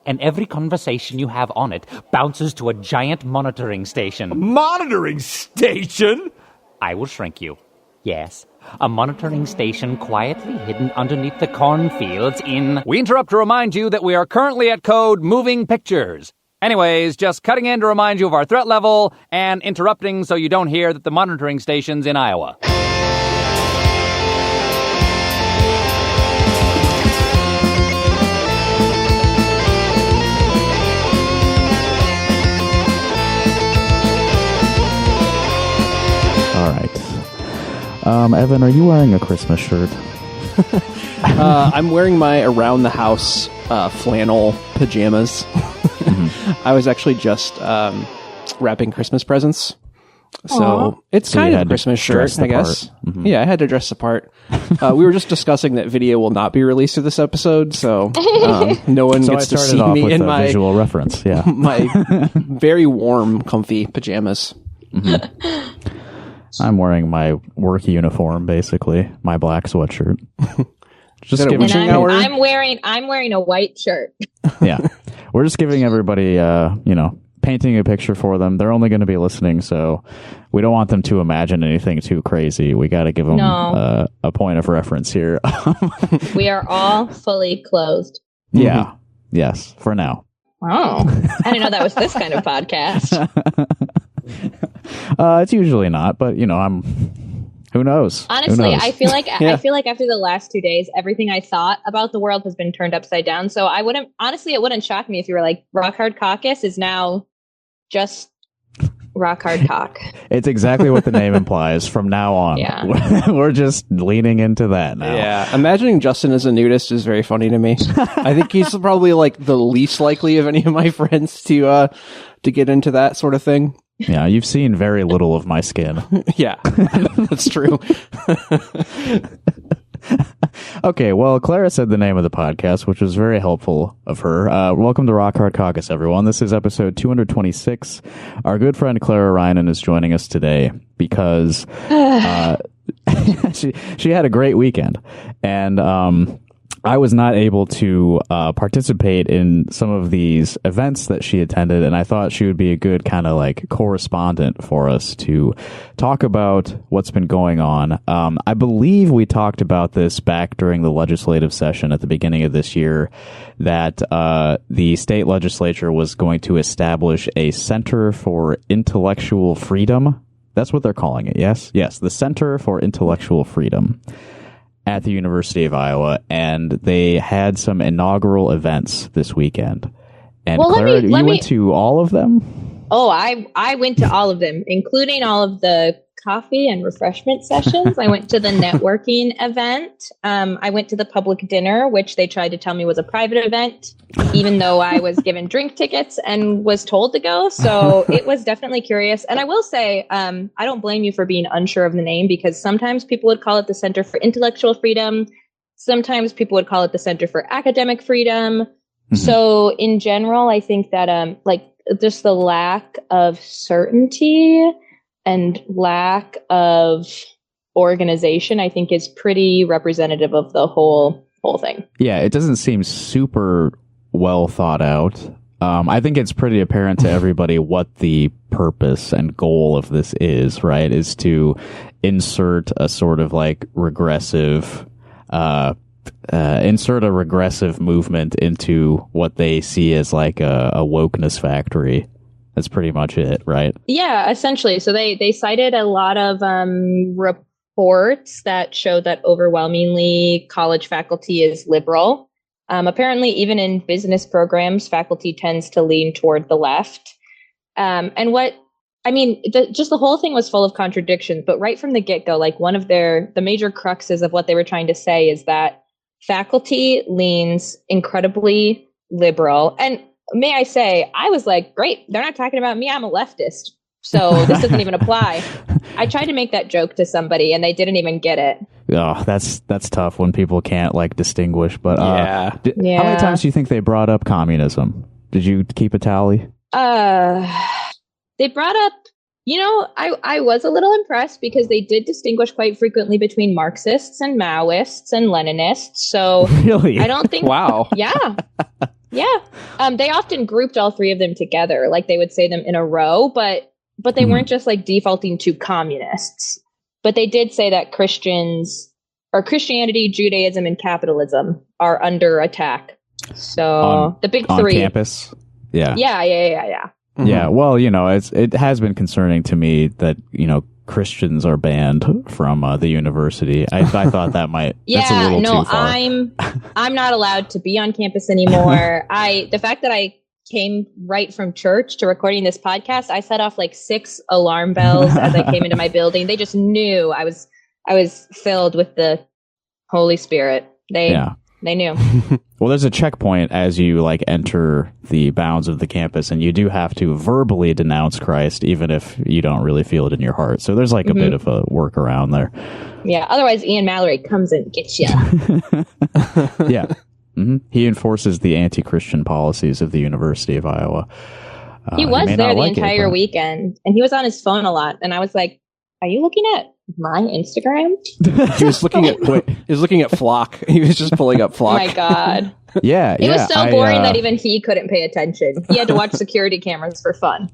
and every conversation you have on it bounces to a giant monitoring station. Monitoring station? I will shrink you. Yes, a monitoring station quietly hidden underneath the cornfields in... We interrupt to remind you that we are currently at code moving pictures. Anyways, just cutting in to remind you of our threat level and interrupting so you don't hear that the monitoring station's in Iowa. All right. Evan, are you wearing a Christmas shirt? I'm wearing my around the house flannel pajamas. I was actually just wrapping Christmas presents. So it's kind of a Christmas shirt, I guess. Mm-hmm. Yeah, I had to dress the part. We were just discussing that video will not be released to this episode, so no one gets to see me in my visual reference. Yeah, my very warm, comfy pajamas. Mm-hmm. I'm wearing my work uniform, basically, my black sweatshirt. Just I'm wearing a white shirt. Yeah, we're just giving everybody, painting a picture for them. They're only going to be listening, so we don't want them to imagine anything too crazy. We got to give them a point of reference here. We are all fully clothed. Yeah. Mm-hmm. Yes, for now. Oh, I didn't know that was this kind of podcast. It's usually not, but who knows? Honestly, I feel like after the last 2 days, everything I thought about the world has been turned upside down. So it wouldn't shock me if you were like, Rock Hard Caucus is now just Rock Hard Cock. It's exactly what the name implies. From now on, yeah. We're just leaning into that now. Yeah, imagining Justin as a nudist is very funny to me. I think he's probably like the least likely of any of my friends to get into that sort of thing. Yeah, you've seen very little of my skin. Yeah, that's true. Okay, well, Clara said the name of the podcast, which was very helpful of her. Welcome to Rock Hard Caucus, everyone. This is episode 226. Our good friend Clara Reynen is joining us today because she had a great weekend. And I was not able to participate in some of these events that she attended, and I thought she would be a good kind of like correspondent for us to talk about what's been going on. I believe we talked about this back during the legislative session at the beginning of this year, that the state legislature was going to establish a Center for Intellectual Freedom. That's what they're calling it, yes? Yes, the Center for Intellectual Freedom at the University of Iowa, and they had some inaugural events this weekend. And Clara, you went to all of them? Oh, I went to all of them, including all of the coffee and refreshment sessions. I went to the networking event. I went to the public dinner, which they tried to tell me was a private event, even though I was given drink tickets and was told to go. So it was definitely curious. And I will say, I don't blame you for being unsure of the name, because sometimes people would call it the Center for Intellectual Freedom. Sometimes people would call it the Center for Academic Freedom. Mm-hmm. So in general, I think that just the lack of certainty and lack of organization, I think, is pretty representative of the whole thing. Yeah, it doesn't seem super well thought out. I think it's pretty apparent to everybody what the purpose and goal of this is, right? Is to insert a sort of like regressive, insert a regressive movement into what they see as like a wokeness factory. That's pretty much it, right? Yeah, essentially. So they cited a lot of reports that show that overwhelmingly college faculty is liberal. Apparently, even in business programs, faculty tends to lean toward the left. Just the whole thing was full of contradictions. But right from the get-go, like one of the major cruxes of what they were trying to say is that faculty leans incredibly liberal. And may I say, I was like, great, they're not talking about me. I'm a leftist. So this doesn't even apply. I tried to make that joke to somebody and they didn't even get it. Oh, that's tough when people can't like distinguish. But yeah. How many times do you think they brought up communism? Did you keep a tally? They brought up, I was a little impressed because they did distinguish quite frequently between Marxists and Maoists and Leninists. So really, I don't think. Wow. Yeah. Yeah. They often grouped all three of them together. Like they would say them in a row, but they weren't just like defaulting to communists. But they did say that Christianity, Judaism, and capitalism are under attack. So the big three. On campus? Yeah. Yeah. Mm-hmm. Yeah, well, it has been concerning to me that, Christians are banned from the university. I thought that might. That's a little too far. I'm not allowed to be on campus anymore. The fact that I came right from church to recording this podcast, I set off like 6 alarm bells as I came into my building. They just knew I was filled with the Holy Spirit. They knew. Well, there's a checkpoint as you enter the bounds of the campus, and you do have to verbally denounce Christ, even if you don't really feel it in your heart. So there's a bit of a workaround there. Yeah. Otherwise, Ian Mallory comes and gets you. Yeah. Mm-hmm. He enforces the anti-Christian policies of the University of Iowa. He was there the entire weekend, and he was on his phone a lot. And I was like, "Are you looking at my Instagram?" He was looking at Flock. He was just pulling up Flock. Oh my God. Yeah. It was so boring that even he couldn't pay attention. He had to watch security cameras for fun.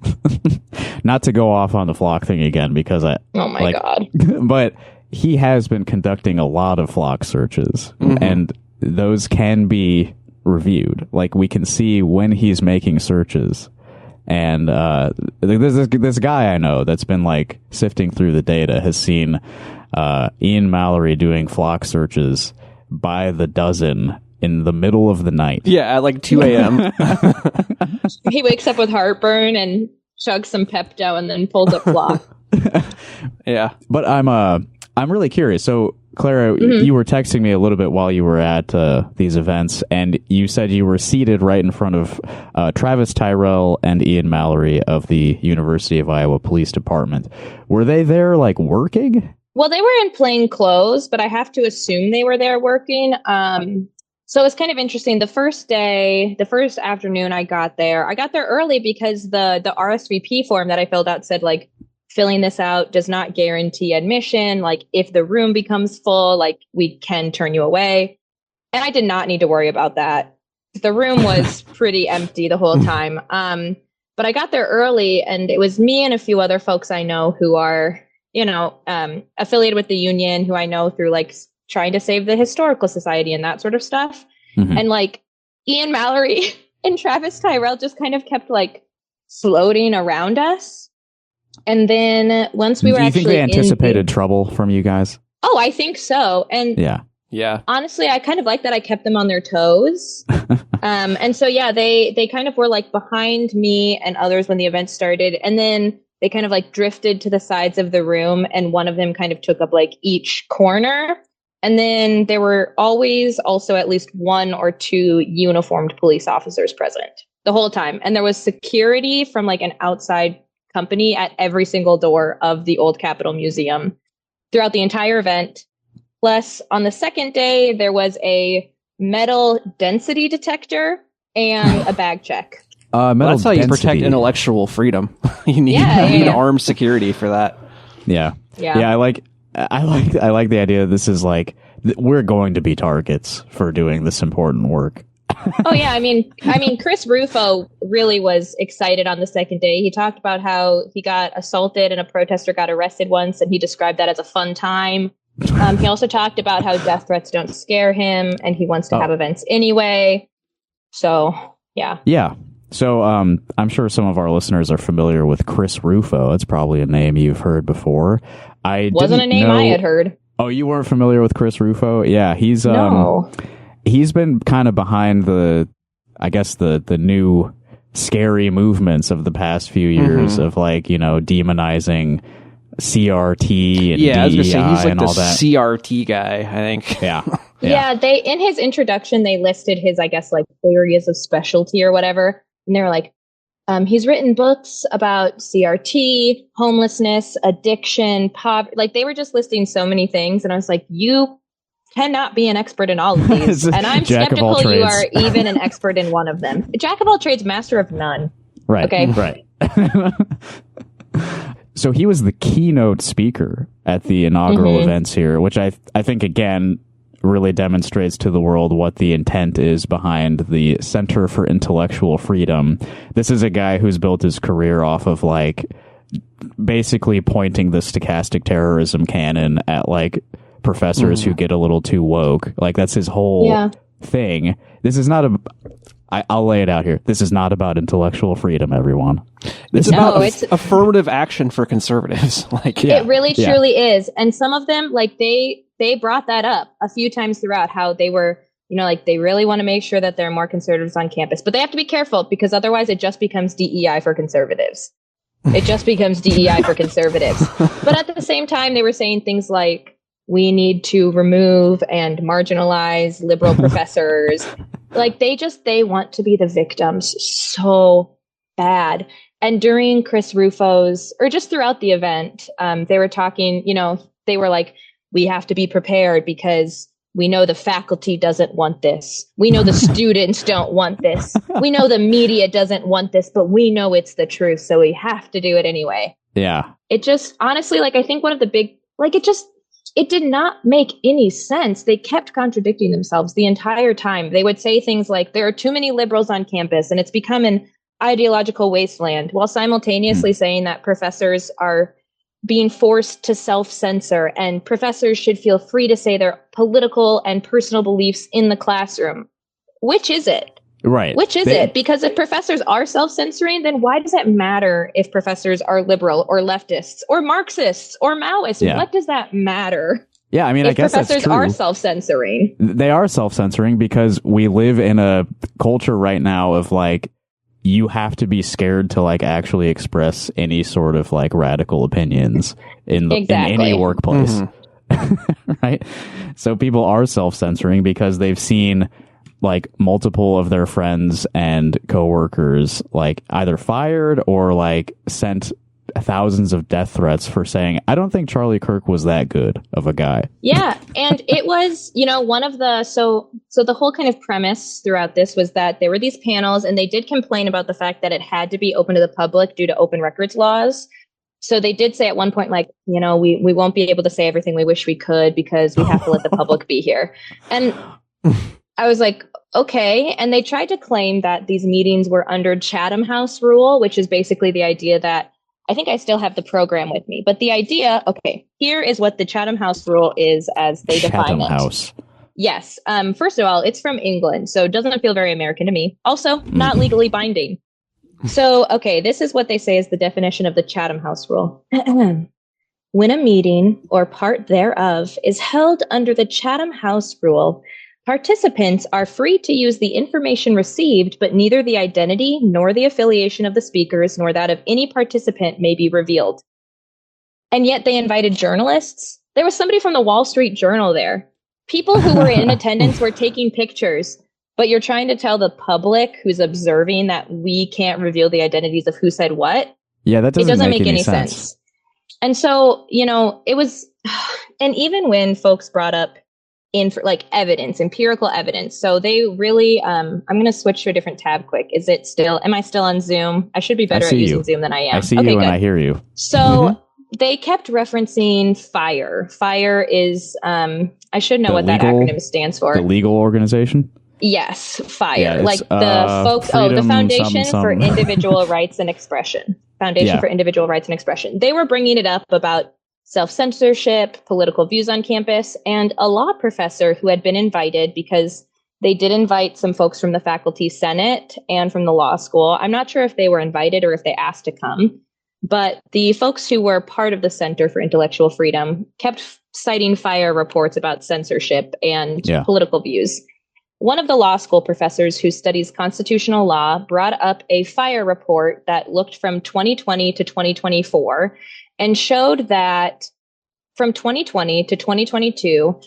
Not to go off on the Flock thing again, because oh my God. But he has been conducting a lot of Flock searches, and those can be reviewed. We can see when he's making searches. And this guy I know that's been sifting through the data has seen Ian Mallory doing Flock searches by the dozen in the middle of the night. Yeah, at 2 a.m. He wakes up with heartburn and chugs some Pepto and then pulls up Flock. Yeah. But I'm really curious. So, Clara, you were texting me a little bit while you were at these events, and you said you were seated right in front of Travis Tyrell and Ian Mallory of the University of Iowa Police Department. Were they there, working? Well, they were in plain clothes, but I have to assume they were there working. So it was kind of interesting. The first afternoon I got there early because the RSVP form that I filled out said, filling this out does not guarantee admission. If the room becomes full, we can turn you away. And I did not need to worry about that. The room was pretty empty the whole time. But I got there early, and it was me and a few other folks I know who are, affiliated with the union, who I know through trying to save the Historical Society and that sort of stuff. Mm-hmm. And Ian Mallory and Travis Tyrell just kind of kept floating around us. And then once we were actually, do you think they anticipated trouble from you guys? Oh, I think so. And yeah. Honestly, I kind of like that I kept them on their toes. And so they kind of were behind me and others when the event started, and then they kind of drifted to the sides of the room, and one of them kind of took up each corner. And then there were always also at least 1 or 2 uniformed police officers present the whole time, and there was security from an outside company at every single door of the old Capitol Museum throughout the entire event. Plus, on the second day, there was a metal density detector and a bag check. That's how you protect intellectual freedom. You need armed security for that. Yeah. I like the idea that this is we're going to be targets for doing this important work. Oh yeah, I mean, Chris Rufo really was excited on the second day. He talked about how he got assaulted and a protester got arrested once, and he described that as a fun time. He also talked about how death threats don't scare him, and he wants to have events anyway. So yeah. Yeah. So I'm sure some of our listeners are familiar with Chris Rufo. It's probably a name you've heard before. Wasn't a name I had heard. Oh, you weren't familiar with Chris Rufo? Yeah, he's no. He's been kind of behind the new scary movements of the past few years of demonizing CRT and I was gonna say he's and the all that. CRT guy, I think. Yeah. They in his introduction they listed his areas of specialty or whatever, and they were he's written books about CRT, homelessness, addiction, poverty. They were just listing so many things, and I was like, you cannot be an expert in all of these. And I'm skeptical you are even an expert in one of them. Jack of all trades, master of none. Right. Okay. Right. So he was the keynote speaker at the inaugural events here, which I think, again, really demonstrates to the world what the intent is behind the Center for Intellectual Freedom. This is a guy who's built his career off of like basically pointing the stochastic terrorism cannon at like professors who get a little too woke. Like that's his whole thing. This is not I'll lay it out here. This is not about intellectual freedom, everyone. It's about affirmative action for conservatives. Like it really truly is. And some of them, like they brought that up a few times throughout, how they were, you know, like they really want to make sure that there are more conservatives on campus, but they have to be careful because otherwise it just becomes DEI for conservatives. It just becomes DEI for conservatives. But at the same time, they were saying things like, we need to remove and marginalize liberal professors. Like they want to be the victims so bad. And during Chris Rufo's, or just throughout the event, they were talking, you know, they were like, we have to be prepared because we know the faculty doesn't want this. We know the students don't want this. We know the media doesn't want this, but we know it's the truth. So we have to do it anyway. Yeah. It just, honestly, like, I think one of the big, like, it did not make any sense. They kept contradicting themselves the entire time. They would say things like, there are too many liberals on campus and it's become an ideological wasteland, while simultaneously saying that professors are being forced to self-censor and professors should feel free to say their political and personal beliefs in the classroom. Which is it? Right. Which is it? Because if professors are self-censoring, then why does it matter if professors are liberal or leftists or Marxists or Maoists? Yeah. What does that matter? Yeah, I mean, I guess that's true. Professors are self-censoring. They are self-censoring because we live in a culture right now of like, you have to be scared to like actually express any sort of like radical opinions in any workplace. Right? So people are self-censoring because they've seen like multiple of their friends and coworkers like either fired or like sent thousands of death threats for saying, I don't think Charlie Kirk was that good of a guy. Yeah. And it was, you know, one of the, so the whole kind of premise throughout this was that there were these panels and they did complain about the fact that it had to be open to the public due to open records laws. So they did say at one point, like, you know, we won't be able to say everything we wish we could because we have to let the public be here. And I was like, okay. And they tried to claim that these meetings were under Chatham House rule, which is basically the idea that, I think I still have the program with me, but the idea, okay, here is what the Chatham House rule is as they define it. Chatham House. Yes. First of all, it's from England, so it doesn't feel very American to me. Also, not legally binding. So, okay, this is what they say is the definition of the Chatham House rule. When a meeting or part thereof is held under the Chatham House rule, participants are free to use the information received, but neither the identity nor the affiliation of the speakers nor that of any participant may be revealed. And yet they invited journalists. There was somebody from the Wall Street Journal there. People who were in attendance were taking pictures, but you're trying to tell the public who's observing that we can't reveal the identities of who said what. Yeah, that doesn't make any sense. And so, you know, it was, and even when folks brought up like evidence, empirical evidence. So they really, I'm going to switch to a different tab quick. Am I still on Zoom? I should be better at using Zoom than I am. I see you and I hear you. So they kept referencing FIRE. FIRE is, I should know what that acronym stands for. The legal organization? Yes, FIRE. Yeah, like the folks, the Foundation for Individual Rights and Expression. Foundation for Individual Rights and Expression. They were bringing it up about self-censorship, political views on campus, and a law professor who had been invited because they did invite some folks from the faculty senate and from the law school. I'm not sure if they were invited or if they asked to come, but the folks who were part of the Center for Intellectual Freedom kept citing FIRE reports about censorship and political views. One of the law school professors who studies constitutional law brought up a FIRE report that looked from 2020 to 2024 and showed that from 2020 to 2022,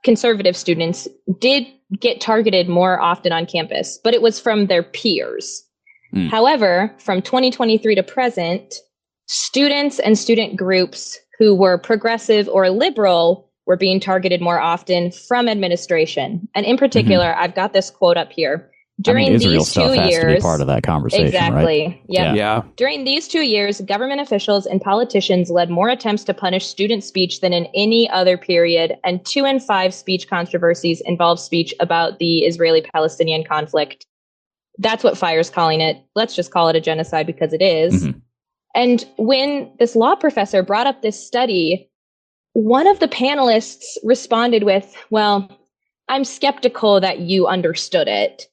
conservative students, did get targeted more often on campus, but it was from their peers. However, from 2023 to present, students and student groups who were progressive or liberal were being targeted more often from administration. And in particular, I've got this quote up here. During Israel these stuff 2 has years, to be part of that conversation, exactly. right? Yep. Yeah. During these 2 years, government officials and politicians led more attempts to punish student speech than in any other period, and 2 in 5 speech controversies involve speech about the Israeli-Palestinian conflict. That's what FIRE's calling it. Let's just call it a genocide because it is. Mm-hmm. And when this law professor brought up this study, one of the panelists responded with, well, I'm skeptical that you understood it.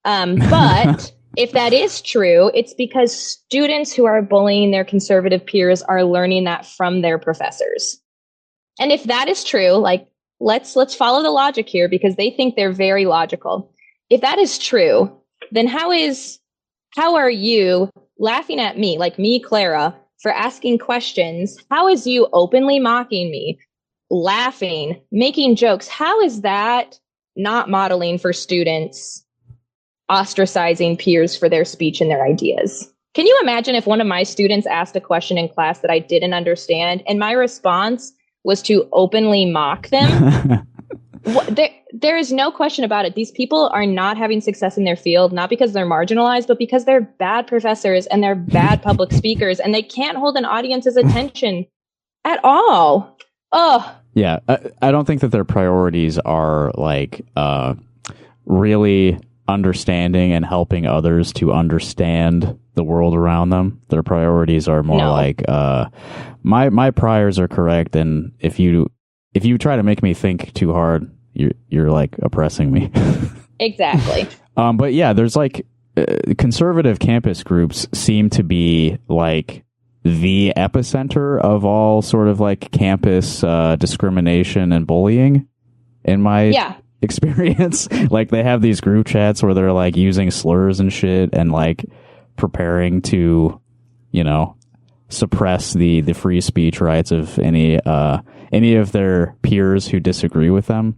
But if that is true, it's because students who are bullying their conservative peers are learning that from their professors. And if that is true, like let's follow the logic here because they think they're very logical. If that is true, then how are you laughing at me, like me, Clara, for asking questions? How is you openly mocking me, laughing, making jokes? How is that not modeling for students? Ostracizing peers for their speech and their ideas. Can you imagine if one of my students asked a question in class that I didn't understand and my response was to openly mock them? There is no question about it. These people are not having success in their field, not because they're marginalized, but because they're bad professors and they're bad public speakers and they can't hold an audience's attention at all. Oh. Yeah, I don't think that their priorities are like really understanding and helping others to understand the world around them. Their priorities are more like my priors are correct, and if you try to make me think too hard, you're like oppressing me. Exactly. But yeah, there's like conservative campus groups seem to be like the epicenter of all sort of like campus discrimination and bullying in my experience. Like they have these group chats where they're like using slurs and shit and like preparing to, you know, suppress the free speech rights of any of their peers who disagree with them.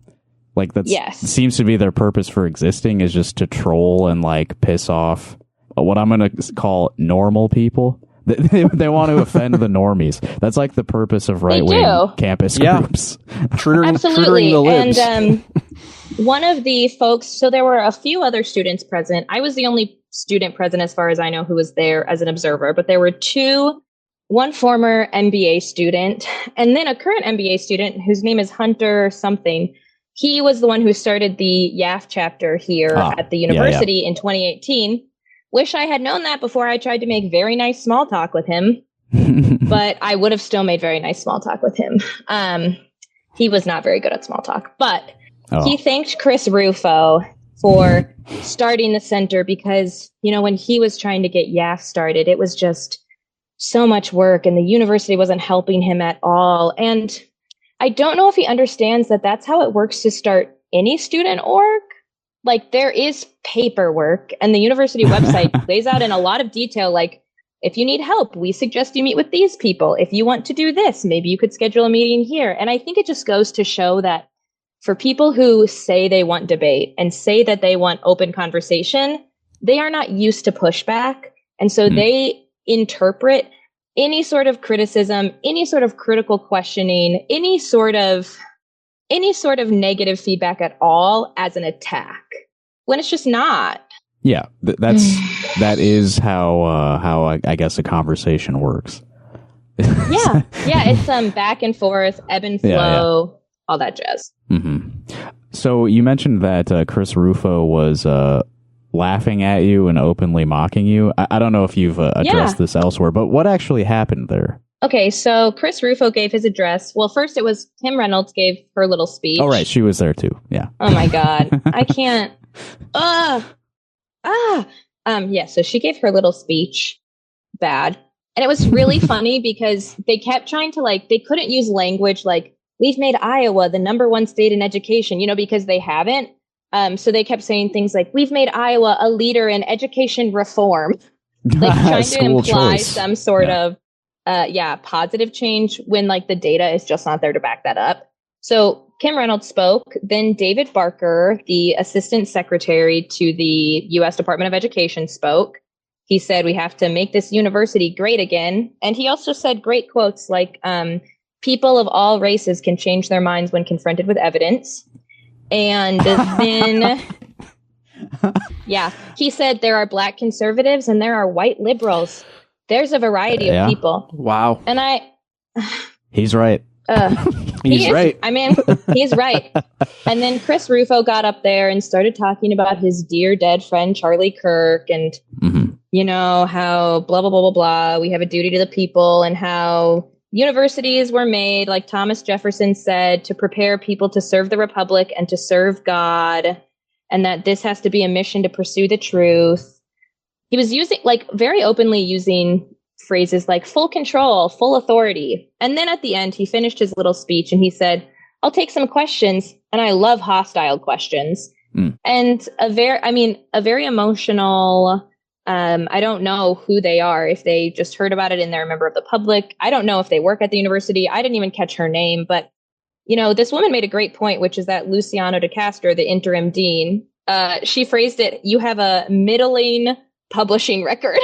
Like that seems to be their purpose for existing, is just to troll and like piss off what I'm going to call normal people. They want to offend the normies. That's like the purpose of right-wing campus groups. Absolutely. The libs. And one of the folks, so there were a few other students present. I was the only student present, as far as I know, who was there as an observer. But there were one former MBA student, and then a current MBA student whose name is Hunter something. He was the one who started the YAF chapter here at the university in 2018. Wish I had known that before I tried to make very nice small talk with him, but I would have still made very nice small talk with him. He was not very good at small talk, but he thanked Chris Rufo for starting the center because, you know, when he was trying to get YAF started, it was just so much work and the university wasn't helping him at all. And I don't know if he understands that that's how it works to start any student org. Like there is paperwork, and the university website lays out in a lot of detail, like if you need help, we suggest you meet with these people. If you want to do this, maybe you could schedule a meeting here. And I think it just goes to show that for people who say they want debate and say that they want open conversation, they are not used to pushback. And so they interpret any sort of criticism, any sort of critical questioning, any sort of negative feedback at all as an attack, when it's just not. Yeah, that is how I guess a conversation works. yeah, it's back and forth, ebb and flow, all that jazz. Mm-hmm. So you mentioned that Chris Rufo was laughing at you and openly mocking you. I don't know if you've addressed this elsewhere, but what actually happened there? Okay, so Chris Rufo gave his address. Well, first it was Kim Reynolds gave her little speech. Oh, right. She was there too. Yeah. Oh my God. I can't. So she gave her little speech. Bad. And it was really funny because they kept trying to they couldn't use language like, we've made Iowa the #1 state in education, because they haven't. So they kept saying things like, we've made Iowa a leader in education reform. Like trying to imply some sort of positive change when the data is just not there to back that up. So Kim Reynolds spoke, then David Barker, the assistant secretary to the U.S. Department of Education, spoke. He said, we have to make this university great again. And he also said great quotes like, people of all races can change their minds when confronted with evidence. And then Yeah. He said there are black conservatives and there are white liberals. There's a variety of people. Wow. And He's right. He's right. I mean, he's right. And then Chris Rufo got up there and started talking about his dear dead friend, Charlie Kirk, and, you know, how blah, blah, blah, blah, blah. We have a duty to the people, and how universities were made, like Thomas Jefferson said, to prepare people to serve the Republic and to serve God, and that this has to be a mission to pursue the truth. He was using, like, very openly using phrases like full control, full authority. And then at the end, he finished his little speech and he said, I'll take some questions. And I love hostile questions. And a very emotional, I don't know who they are, if they just heard about it and they're a member of the public. I don't know if they work at the university. I didn't even catch her name. But, you know, this woman made a great point, which is that Luciano de Castro, the interim dean, she phrased it, you have a middling publishing record.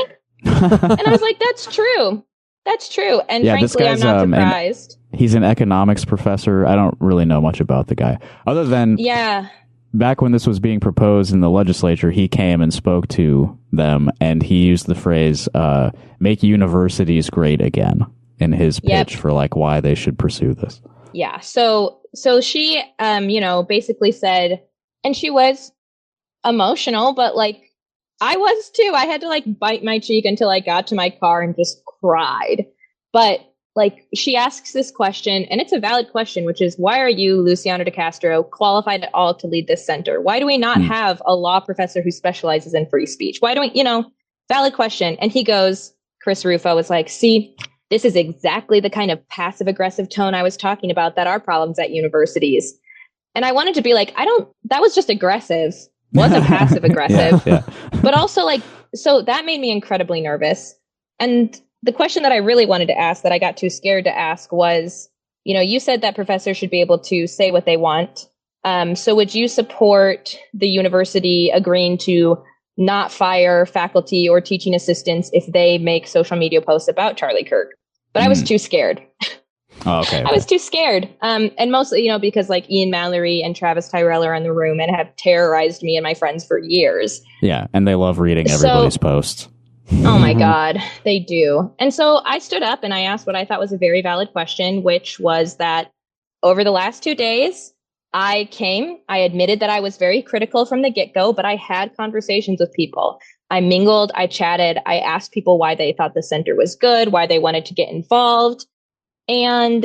And I was like, that's true. That's true. And frankly, I'm not surprised. He's an economics professor. I don't really know much about the guy. Other than back when this was being proposed in the legislature, he came and spoke to them, and he used the phrase, make universities great again in his pitch for like why they should pursue this. Yeah. So she, you know, basically said, and she was emotional, but like, I was too. I had to like bite my cheek until I got to my car and just cried. But like she asks this question, and it's a valid question, which is, why are you, Luciano de Castro, qualified at all to lead this center? Why do we not have a law professor who specializes in free speech? Why don't we, you know, valid question. And he goes, Chris Rufo was like, see, this is exactly the kind of passive aggressive tone I was talking about that are problems at universities. And I wanted to be like, that was just aggressive. Wasn't passive aggressive, but also like, so that made me incredibly nervous. And the question that I really wanted to ask that I got too scared to ask was, you know, you said that professors should be able to say what they want. So would you support the university agreeing to not fire faculty or teaching assistants if they make social media posts about Charlie Kirk? But I was too scared. Oh, okay. I was too scared. And mostly, you know, because like Ian Mallory and Travis Tyrell are in the room and have terrorized me and my friends for years. Yeah. And they love reading everybody's posts. Oh my God, they do. And so I stood up and I asked what I thought was a very valid question, which was that over the last 2 days, I admitted that I was very critical from the get-go, but I had conversations with people. I mingled, I chatted, I asked people why they thought the center was good, why they wanted to get involved. And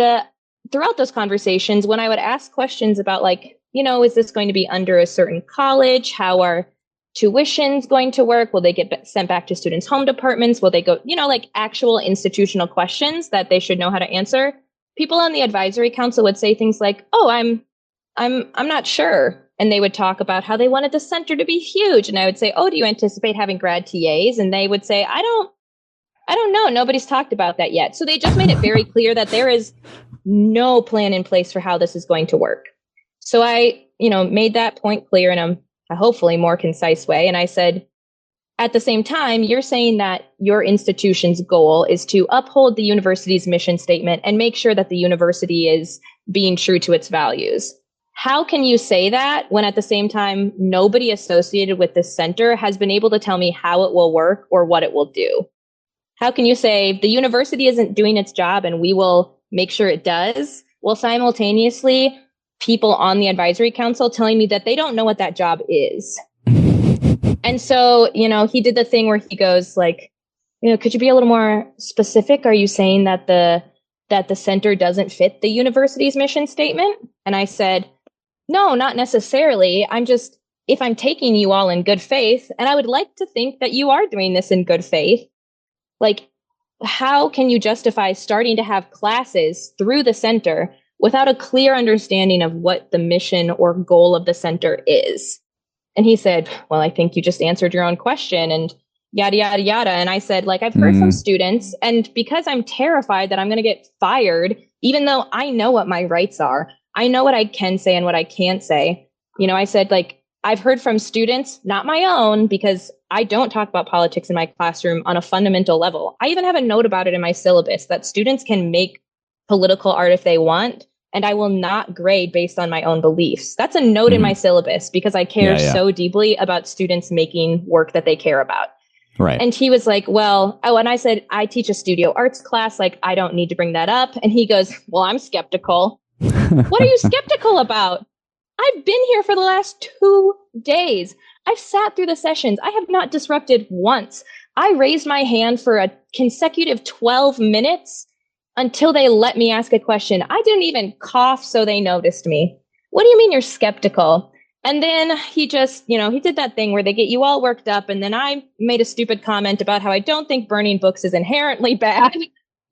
throughout those conversations, when I would ask questions about like, you know, is this going to be under a certain college? How are tuitions going to work? Will they get sent back to students' home departments? Will they go, you know, like actual institutional questions that they should know how to answer? People on the advisory council would say things like, oh, I'm not sure. And they would talk about how they wanted the center to be huge. And I would say, oh, do you anticipate having grad TAs? And they would say, I don't know. Nobody's talked about that yet. So they just made it very clear that there is no plan in place for how this is going to work. So I, you know, made that point clear in a hopefully more concise way. And I said, at the same time, you're saying that your institution's goal is to uphold the university's mission statement and make sure that the university is being true to its values. How can you say that when at the same time, nobody associated with this center has been able to tell me how it will work or what it will do? How can you say the university isn't doing its job and we will make sure it does? Well, simultaneously, people on the advisory council telling me that they don't know what that job is. And so, you know, he did the thing where he goes like, you know, could you be a little more specific? Are you saying that the center doesn't fit the university's mission statement? And I said, no, not necessarily. If I'm taking you all in good faith, and I would like to think that you are doing this in good faith, like, how can you justify starting to have classes through the center without a clear understanding of what the mission or goal of the center is? And he said, well, I think you just answered your own question and yada, yada, yada. And I said, like, I've heard from students, and because I'm terrified that I'm going to get fired, even though I know what my rights are, I know what I can say and what I can't say. You know, I said, like, I've heard from students, not my own, because I don't talk about politics in my classroom on a fundamental level. I even have a note about it in my syllabus that students can make political art if they want, and I will not grade based on my own beliefs. That's a note in my syllabus because I care so deeply about students making work that they care about. Right. And he was like, well, and I said, I teach a studio arts class. Like, I don't need to bring that up. And he goes, well, I'm skeptical. What are you skeptical about? I've been here for the last 2 days. I've sat through the sessions. I have not disrupted once. I raised my hand for a consecutive 12 minutes until they let me ask a question. I didn't even cough, so they noticed me. What do you mean you're skeptical? And then he just, he did that thing where they get you all worked up. And then I made a stupid comment about how I don't think burning books is inherently bad.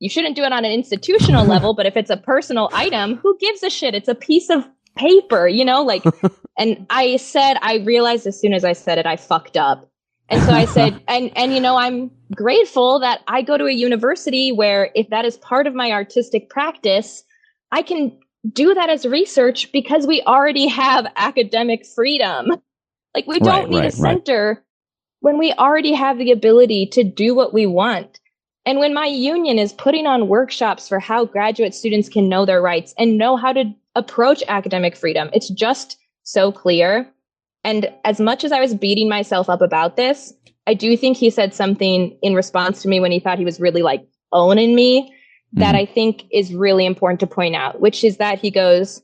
You shouldn't do it on an institutional level, but if it's a personal item, who gives a shit? It's a piece of paper, and I realized as soon as I said it, I fucked up. And so I said, and I'm grateful that I go to a university where if that is part of my artistic practice, I can do that as research because we already have academic freedom. Like we don't need a center when we already have the ability to do what we want. And when my union is putting on workshops for how graduate students can know their rights and know how to approach academic freedom, it's just so clear. And as much as I was beating myself up about this, I do think he said something in response to me when he thought he was really like owning me that I think is really important to point out, which is that he goes,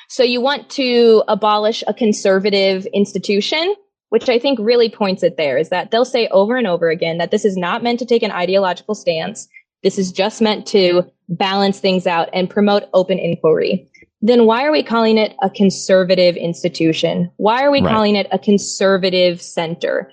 so you want to abolish a conservative institution, which I think really points it there, is that they'll say over and over again that this is not meant to take an ideological stance. This is just meant to balance things out and promote open inquiry. Then why are we calling it a conservative institution? Why are we calling it a conservative center?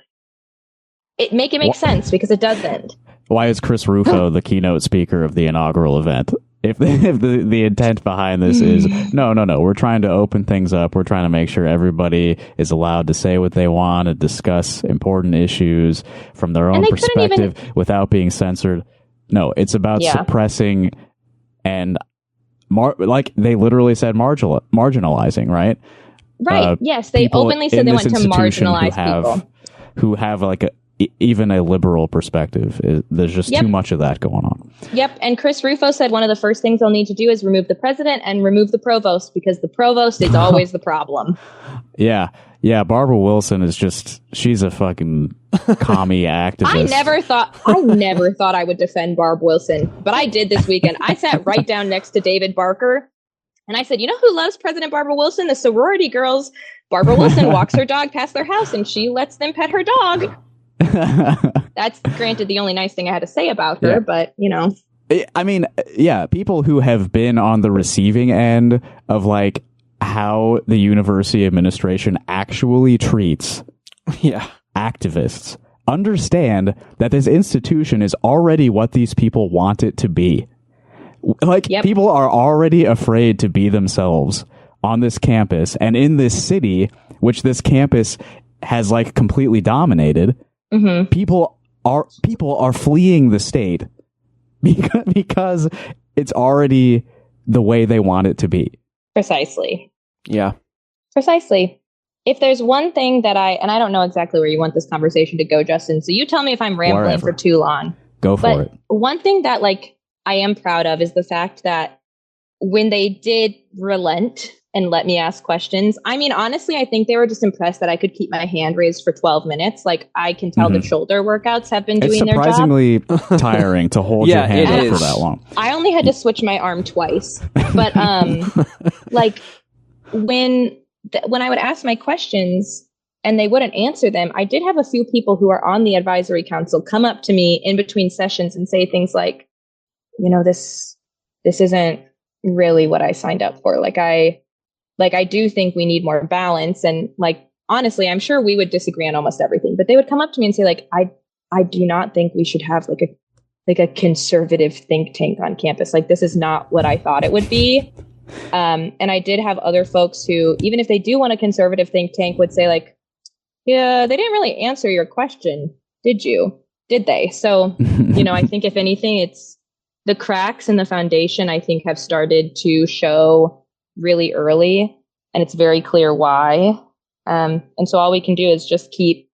Make it make sense because it doesn't. Why is Chris Rufo the keynote speaker of the inaugural event? If the intent behind this is, no, we're trying to open things up. We're trying to make sure everybody is allowed to say what they want and discuss important issues from their own perspective without being censored. No, it's about suppressing and like they literally said marginalizing, right? Right. Yes, they openly said they want to marginalize people who have like even a liberal perspective. There's just too much of that going on. Yep. And Chris Rufo said one of the first things they'll need to do is remove the president and remove the provost because the provost is always the problem. Yeah. Barbara Wilson is she's a fucking commie activist. I never thought I would defend Barb Wilson, but I did this weekend. I sat right down next to David Barker and I said, you know who loves President Barbara Wilson? The sorority girls. Barbara Wilson walks her dog past their house and she lets them pet her dog. That's granted the only nice thing I had to say about her, but I mean, people who have been on the receiving end of like how the university administration actually treats activists understand that this institution is already what these people want it to be. Like people are already afraid to be themselves on this campus and in this city, which this campus has like completely dominated. People are fleeing the state because it's already the way they want it to be. Precisely. Yeah. Precisely. If there's one thing that and I don't know exactly where you want this conversation to go, Justin, so you tell me if I'm rambling for too long. Go for it. One thing that I am proud of is the fact that when they did relent and let me ask questions. I mean, honestly, I think they were just impressed that I could keep my hand raised for 12 minutes. Like, I can tell the shoulder workouts have been doing their job. It's surprisingly tiring to hold your hand up for that long. I only had to switch my arm twice. But, when I would ask my questions and they wouldn't answer them, I did have a few people who are on the advisory council come up to me in between sessions and say things like, this isn't really what I signed up for. I do think we need more balance. And honestly, I'm sure we would disagree on almost everything, but they would come up to me and say I do not think we should have a conservative think tank on campus. This is not what I thought it would be. And I did have other folks who, even if they do want a conservative think tank, would say yeah, they didn't really answer your question. Did they? So, I think if anything, it's the cracks in the foundation, I think, have started to show really early, and it's very clear why. And so all we can do is just keep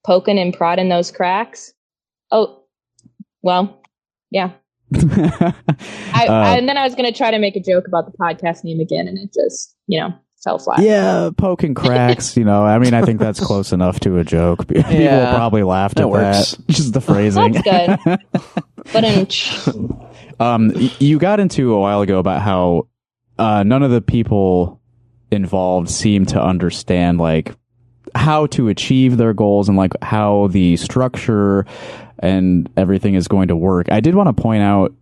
poking and prodding those cracks. Oh, well, yeah. And then I was going to try to make a joke about the podcast name again, and it just, fell flat. Yeah, poking cracks, I mean, I think that's close enough to a joke. People probably laughed at works. that. Just the phrasing. That's good. But you got into a while ago about how none of the people involved seem to understand, like, how to achieve their goals and, like, how the structure and everything is going to work. I did want to point out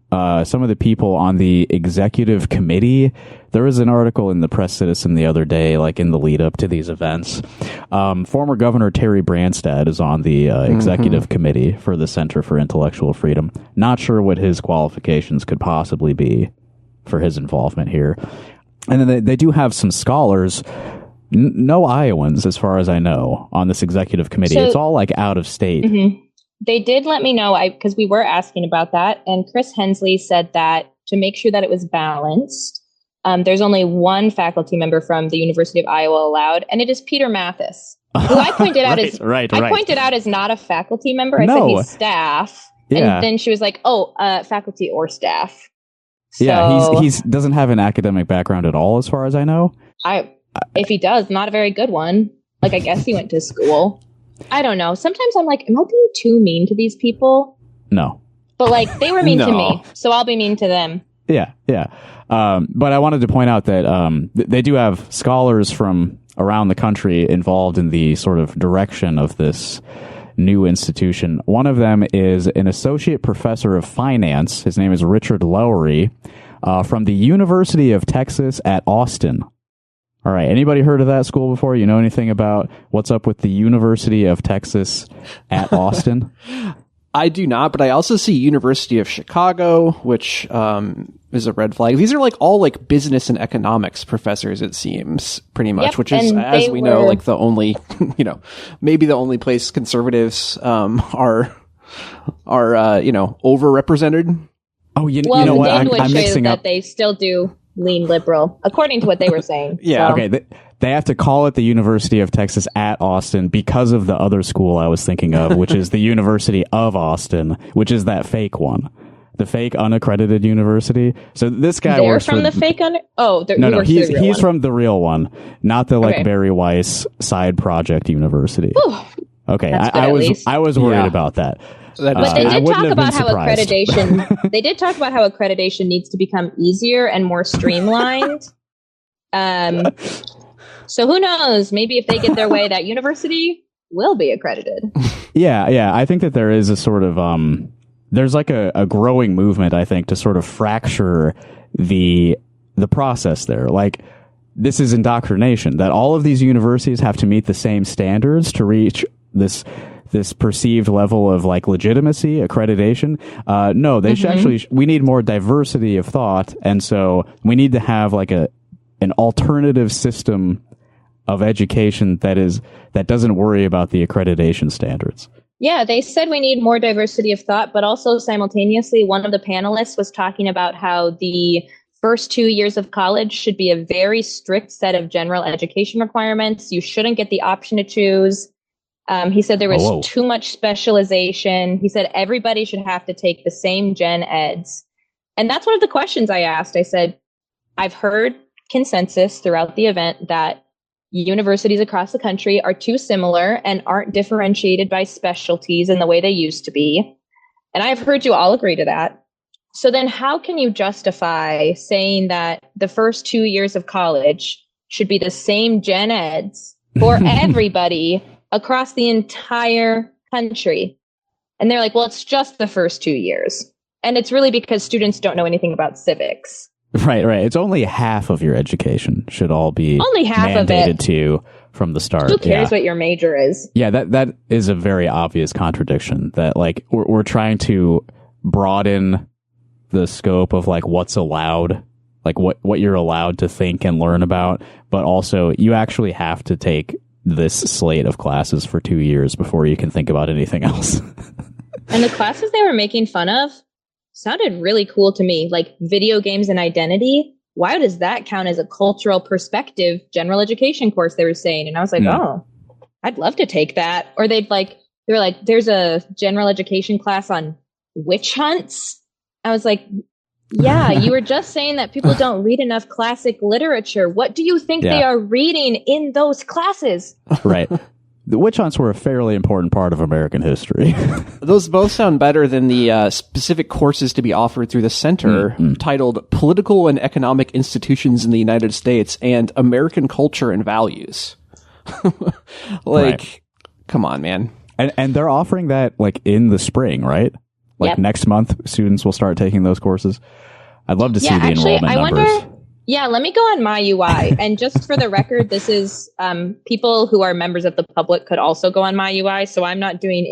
some of the people on the executive committee. There was an article in the Press Citizen the other day, like in the lead up to these events. Former Governor Terry Branstad is on the executive committee for the Center for Intellectual Freedom. Not sure what his qualifications could possibly be for his involvement here. And then they do have some scholars. No Iowans, as far as I know, on this executive committee. So, it's all like out of state. Mm-hmm. They did let me know, because we were asking about that, and Chris Hensley said that to make sure that it was balanced, there's only one faculty member from the University of Iowa allowed, and it is Peter Mathis, who I pointed out pointed out as not a faculty member. I said he's staff, and then she was like, faculty or staff. So, yeah, he doesn't have an academic background at all, as far as I know. If he does, not a very good one. Like, I guess he went to school. I don't know. Sometimes I'm like, am I being too mean to these people? No. But, like, they were mean to me, so I'll be mean to them. Yeah. But I wanted to point out that they do have scholars from around the country involved in the sort of direction of this new institution. One of them is an associate professor of finance. His name is Richard Lowery, from the University of Texas at Austin. All right. Anybody heard of that school before? You know anything about what's up with the University of Texas at Austin? I do not, but I also see University of Chicago, which is a red flag. These are like all like business and economics professors, it seems, pretty much, which is, as we know, like the only, maybe the only place conservatives are overrepresented. Oh, you know what? I'm mixing up. That they still do lean liberal, according to what they were saying. Yeah. So. Okay. They have to call it the University of Texas at Austin because of the other school I was thinking of, which is the University of Austin, which is that fake one, the fake unaccredited university. So this guy works from the fake no, he's from the real one, not the Barry Weiss side project university. Whew. Okay, I was worried about that. But they did talk about how accreditation. They did talk about how accreditation needs to become easier and more streamlined. So who knows? Maybe if they get their way, that university will be accredited. Yeah. I think that there is a sort of there's like a growing movement, I think, to sort of fracture the process there. Like, this is indoctrination, that all of these universities have to meet the same standards to reach this perceived level of like legitimacy, accreditation. No, they should actually, we need more diversity of thought. And so we need to have like an alternative system of education that doesn't worry about the accreditation standards. Yeah, they said we need more diversity of thought, but also simultaneously, one of the panelists was talking about how the first 2 years of college should be a very strict set of general education requirements. You shouldn't get the option to choose. He said there was too much specialization. He said everybody should have to take the same gen eds. And that's one of the questions I asked. I said, I've heard consensus throughout the event that universities across the country are too similar and aren't differentiated by specialties in the way they used to be. And I've heard you all agree to that. So then how can you justify saying that the first 2 years of college should be the same gen eds for everybody across the entire country? And they're like, well, it's just the first 2 years. And it's really because students don't know anything about civics. Right. It's only half of your education should all be only half mandated of it to from the start. Who cares what your major is? Yeah, that is a very obvious contradiction, that like we're trying to broaden the scope of like what's allowed, like what you're allowed to think and learn about, but also you actually have to take this slate of classes for 2 years before you can think about anything else. And the classes they were making fun of sounded really cool to me, like video games and identity. Why does that count as a cultural perspective general education course, they were saying? And I was like, oh, I'd love to take that. Or they were like, there's a general education class on witch hunts. I was like, yeah, you were just saying that people don't read enough classic literature. What do you think they are reading in those classes? Right. The witch hunts were a fairly important part of American history. Those both sound better than the specific courses to be offered through the center titled Political and Economic Institutions in the United States and American Culture and Values. Come on, man. And they're offering that like in the spring, right? Like next month, students will start taking those courses. I'd love to see the enrollment numbers. Yeah, let me go on my UI. And just for the record, this is people who are members of the public could also go on my UI. So I'm not doing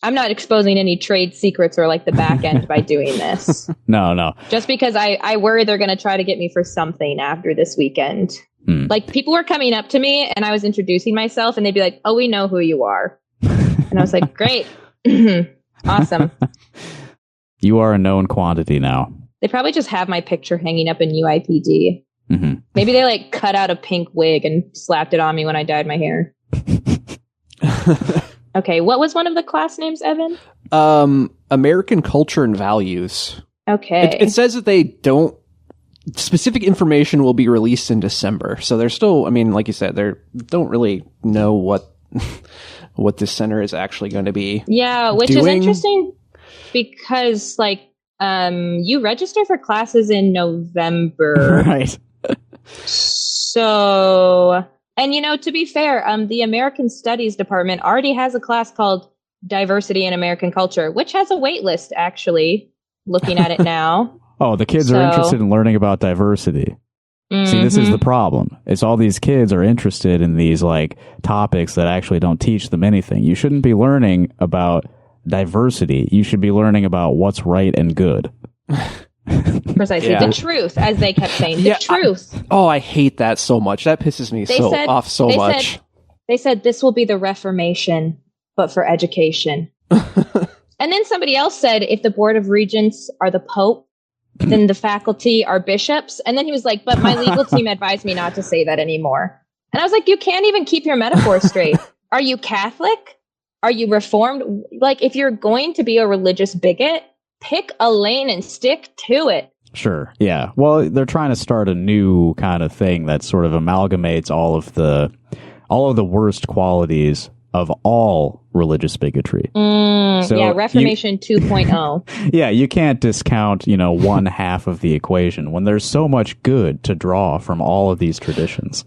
I'm not exposing any trade secrets or like the back end by doing this. No. Just because I worry they're going to try to get me for something after this weekend. Like people were coming up to me and I was introducing myself and they'd be like, oh, we know who you are. And I was like, great. Awesome. You are a known quantity now. They probably just have my picture hanging up in UIPD. Mm-hmm. Maybe they like cut out a pink wig and slapped it on me when I dyed my hair. Okay, what was one of the class names, Evan? American Culture and Values. Okay. It says that specific information will be released in December. So they're still, I mean, like you said, they don't really know what this center is actually going to be. Yeah, which is interesting because like you register for classes in November. Right. So, and to be fair, the American Studies department already has a class called Diversity in American Culture, which has a wait list actually, looking at it now. Oh, the kids are interested in learning about diversity. Mm-hmm. See, this is the problem. It's all these kids are interested in these like topics that actually don't teach them anything. You shouldn't be learning about diversity. You should be learning about what's right and good. Precisely. The truth, as they kept saying. The truth. I hate that so much. That pisses me off so much. They said this will be the Reformation, but for education. And then somebody else said if the Board of Regents are the Pope, then the faculty are bishops. And then he was like, but my legal team advised me not to say that anymore. And I was like, you can't even keep your metaphor straight. Are you Catholic? Are you Reformed? Like, if you're going to be a religious bigot, pick a lane and stick to it. Sure. Yeah. Well, they're trying to start a new kind of thing that sort of amalgamates all of the worst qualities of all religious bigotry. Reformation 2.0. Yeah, you can't discount, one half of the equation when there's so much good to draw from all of these traditions.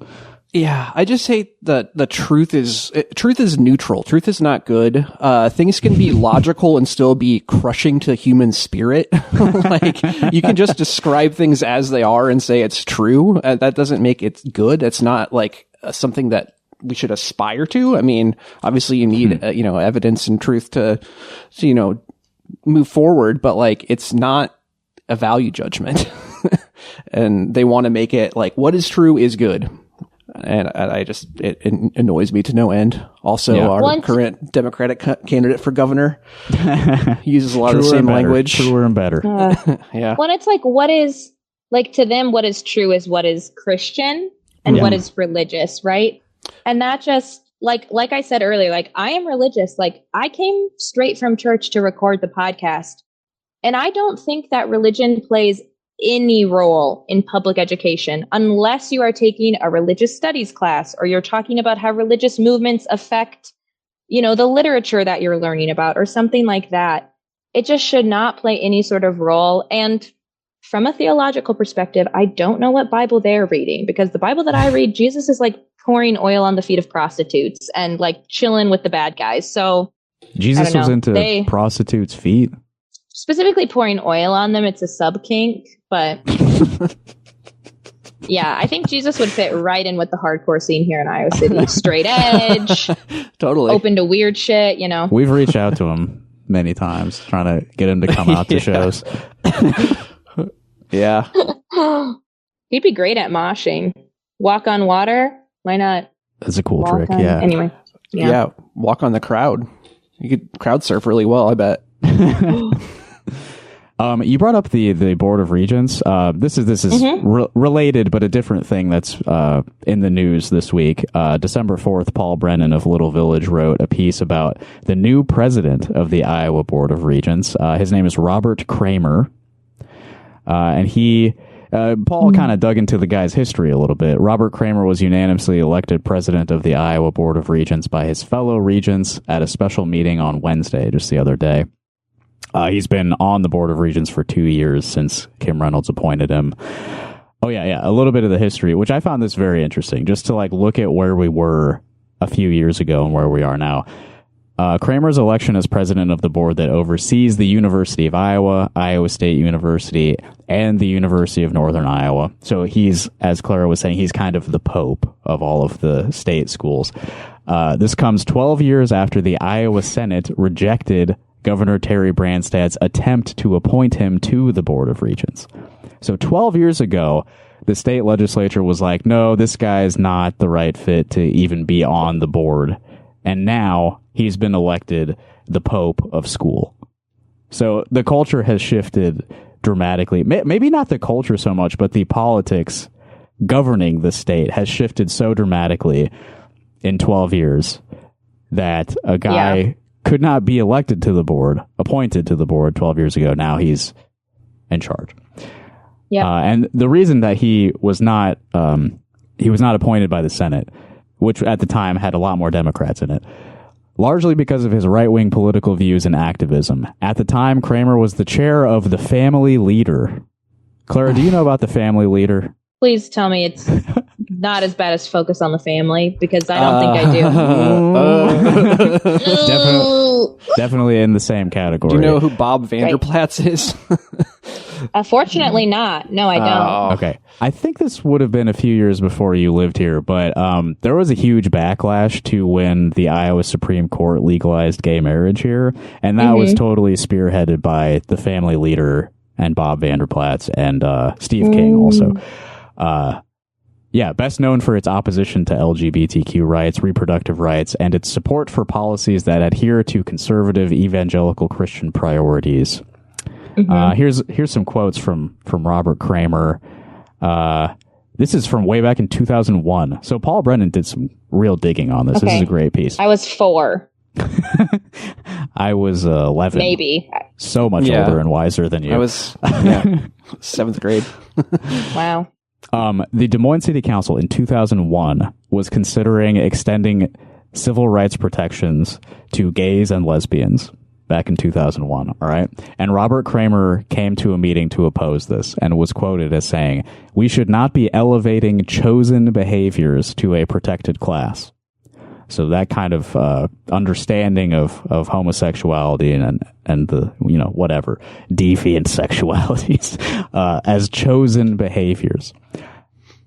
Yeah, I just hate that the truth is neutral. Truth is not good. Things can be logical and still be crushing to human spirit. Like, you can just describe things as they are and say it's true. That doesn't make it good. It's not like something that we should aspire to. I mean, obviously you need, evidence and truth to move forward, but like, it's not a value judgment. And they want to make it like, what is true is good. And it annoys me to no end. Also, our current Democratic candidate for governor uses a lot of the same language. Truer and better. Yeah. When it's like, what is, like, to them, what is true is what is Christian and what is religious, right? And that just, like I said earlier, like, I am religious. Like, I came straight from church to record the podcast. And I don't think that religion plays any role in public education unless you are taking a religious studies class or you're talking about how religious movements affect, the literature that you're learning about or something like that. It just should not play any sort of role. And from a theological perspective, I don't know what Bible they're reading, because the Bible that I read, Jesus is like pouring oil on the feet of prostitutes and like chilling with the bad guys. So Jesus was into prostitutes' feet. Specifically pouring oil on them. It's a sub kink, but yeah, I think Jesus would fit right in with the hardcore scene here in Iowa City. Straight edge, totally open to weird shit. We've reached out to him many times, trying to get him to come out to shows. Yeah, he'd be great at moshing. Walk on water. Why not? That's a cool trick. Yeah. Anyway. Yeah. Walk on the crowd. You could crowd surf really well, I bet. You brought up the Board of Regents. This is related, but a different thing that's in the news this week. December 4th, Paul Brennan of Little Village wrote a piece about the new president of the Iowa Board of Regents. His name is Robert Kramer, and he. Paul kind of dug into the guy's history a little bit. Robert Kramer was unanimously elected president of the Iowa Board of Regents by his fellow regents at a special meeting on Wednesday, just the other day. He's been on the Board of Regents for 2 years since Kim Reynolds appointed him. Oh, yeah. A little bit of the history, which I found this very interesting, just to look at where we were a few years ago and where we are now. Kramer's election as president of the board that oversees the University of Iowa, Iowa State University, and the University of Northern Iowa. So he's, as Clara was saying, he's kind of the pope of all of the state schools. This comes 12 years after the Iowa Senate rejected Governor Terry Branstad's attempt to appoint him to the Board of Regents. So 12 years ago, the state legislature was like, no, this guy is not the right fit to even be on the board. And now he's been elected the Pope of school. So the culture has shifted dramatically. Maybe not the culture so much, but the politics governing the state has shifted so dramatically in 12 years that a guy could not be elected to the board, appointed to the board 12 years ago. Now he's in charge. Yeah. And the reason that he was not appointed by the Senate, which at the time had a lot more Democrats in it, largely because of his right-wing political views and activism. At the time, Kramer was the chair of the Family Leader. Clara, do you know about the Family Leader? Please tell me it's not as bad as Focus on the Family, because I don't think I do. Definitely in the same category. Do you know who Bob Vanderplatz is? Fortunately not. No, I don't. Okay. I think this would have been a few years before you lived here, but there was a huge backlash to when the Iowa Supreme Court legalized gay marriage here, and that was totally spearheaded by the Family Leader and Bob Vanderplatz and Steve King also. Best known for its opposition to LGBTQ rights, reproductive rights, and its support for policies that adhere to conservative evangelical Christian priorities. Here's some quotes from Robert Kramer. This is from way back in 2001. So Paul Brennan did some real digging on this. Okay. This is a great piece. I was 4. I was 11. Maybe. So much older and wiser than you. I was 7th grade. Wow. The Des Moines City Council in 2001 was considering extending civil rights protections to gays and lesbians back in 2001, all right? And Robert Kramer came to a meeting to oppose this and was quoted as saying, "We should not be elevating chosen behaviors to a protected class." So that kind of understanding of homosexuality and the, whatever, deviant sexualities as chosen behaviors.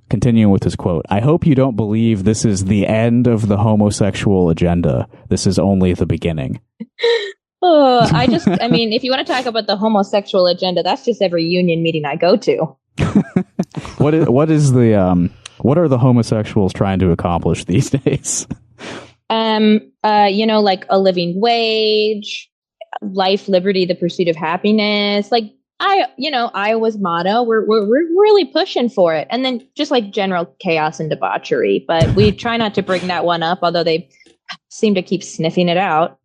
Continuing with his quote, "I hope you don't believe this is the end of the homosexual agenda. This is only the beginning." If you want to talk about the homosexual agenda, that's just every union meeting I go to. What are the homosexuals trying to accomplish these days? Like a living wage, life, liberty, the pursuit of happiness. Like Iowa's motto, we're really pushing for it. And then just like general chaos and debauchery, but we try not to bring that one up, although they seem to keep sniffing it out.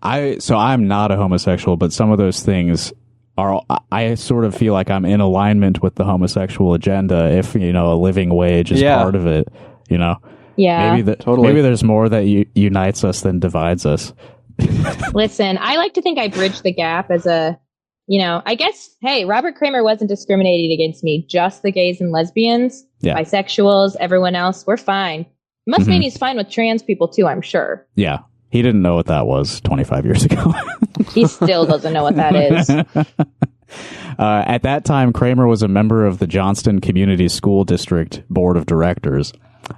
I'm not a homosexual, but some of those things I sort of feel like I'm in alignment with the homosexual agenda if, a living wage is part of it, Yeah. Maybe there's more that unites us than divides us. Listen, I like to think I bridge the gap as I guess, hey, Robert Kramer wasn't discriminating against me, just the gays and lesbians, bisexuals, everyone else, we're fine. Must mean he's fine with trans people too, I'm sure. Yeah. He didn't know what that was 25 years ago. He still doesn't know what that is. At that time, Kramer was a member of the Johnston Community School District Board of Directors.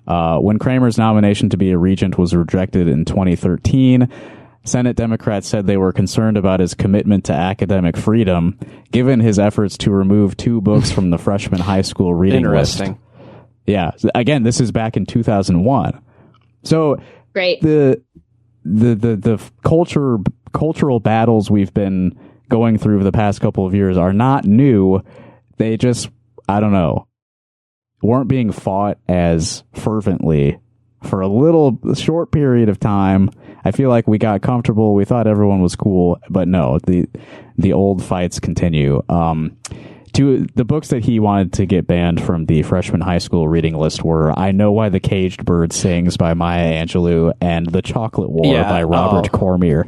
When Kramer's nomination to be a regent was rejected in 2013, Senate Democrats said they were concerned about his commitment to academic freedom, given his efforts to remove 2 books from the freshman high school reading list. Interesting. Yeah. Again, this is back in 2001. So great. The cultural battles we've been going through the past couple of years are not new. They just, I don't know, weren't being fought as fervently for a little short period of time. I feel like we got comfortable. We thought everyone was cool, but no, the old fights continue. The books that he wanted to get banned from the freshman high school reading list were I Know Why the Caged Bird Sings by Maya Angelou and The Chocolate War by Robert Cormier.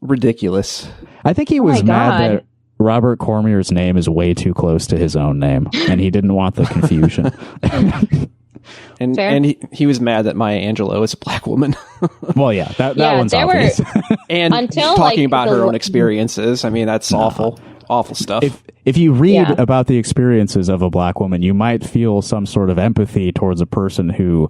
Ridiculous. I think he was mad that Robert Cormier's name is way too close to his own name, and he didn't want the confusion. And he was mad that Maya Angelou is a black woman. Well, yeah, that one's obvious. And talking about her own experiences. I mean, that's awful stuff. If you read about the experiences of a black woman, you might feel some sort of empathy towards a person who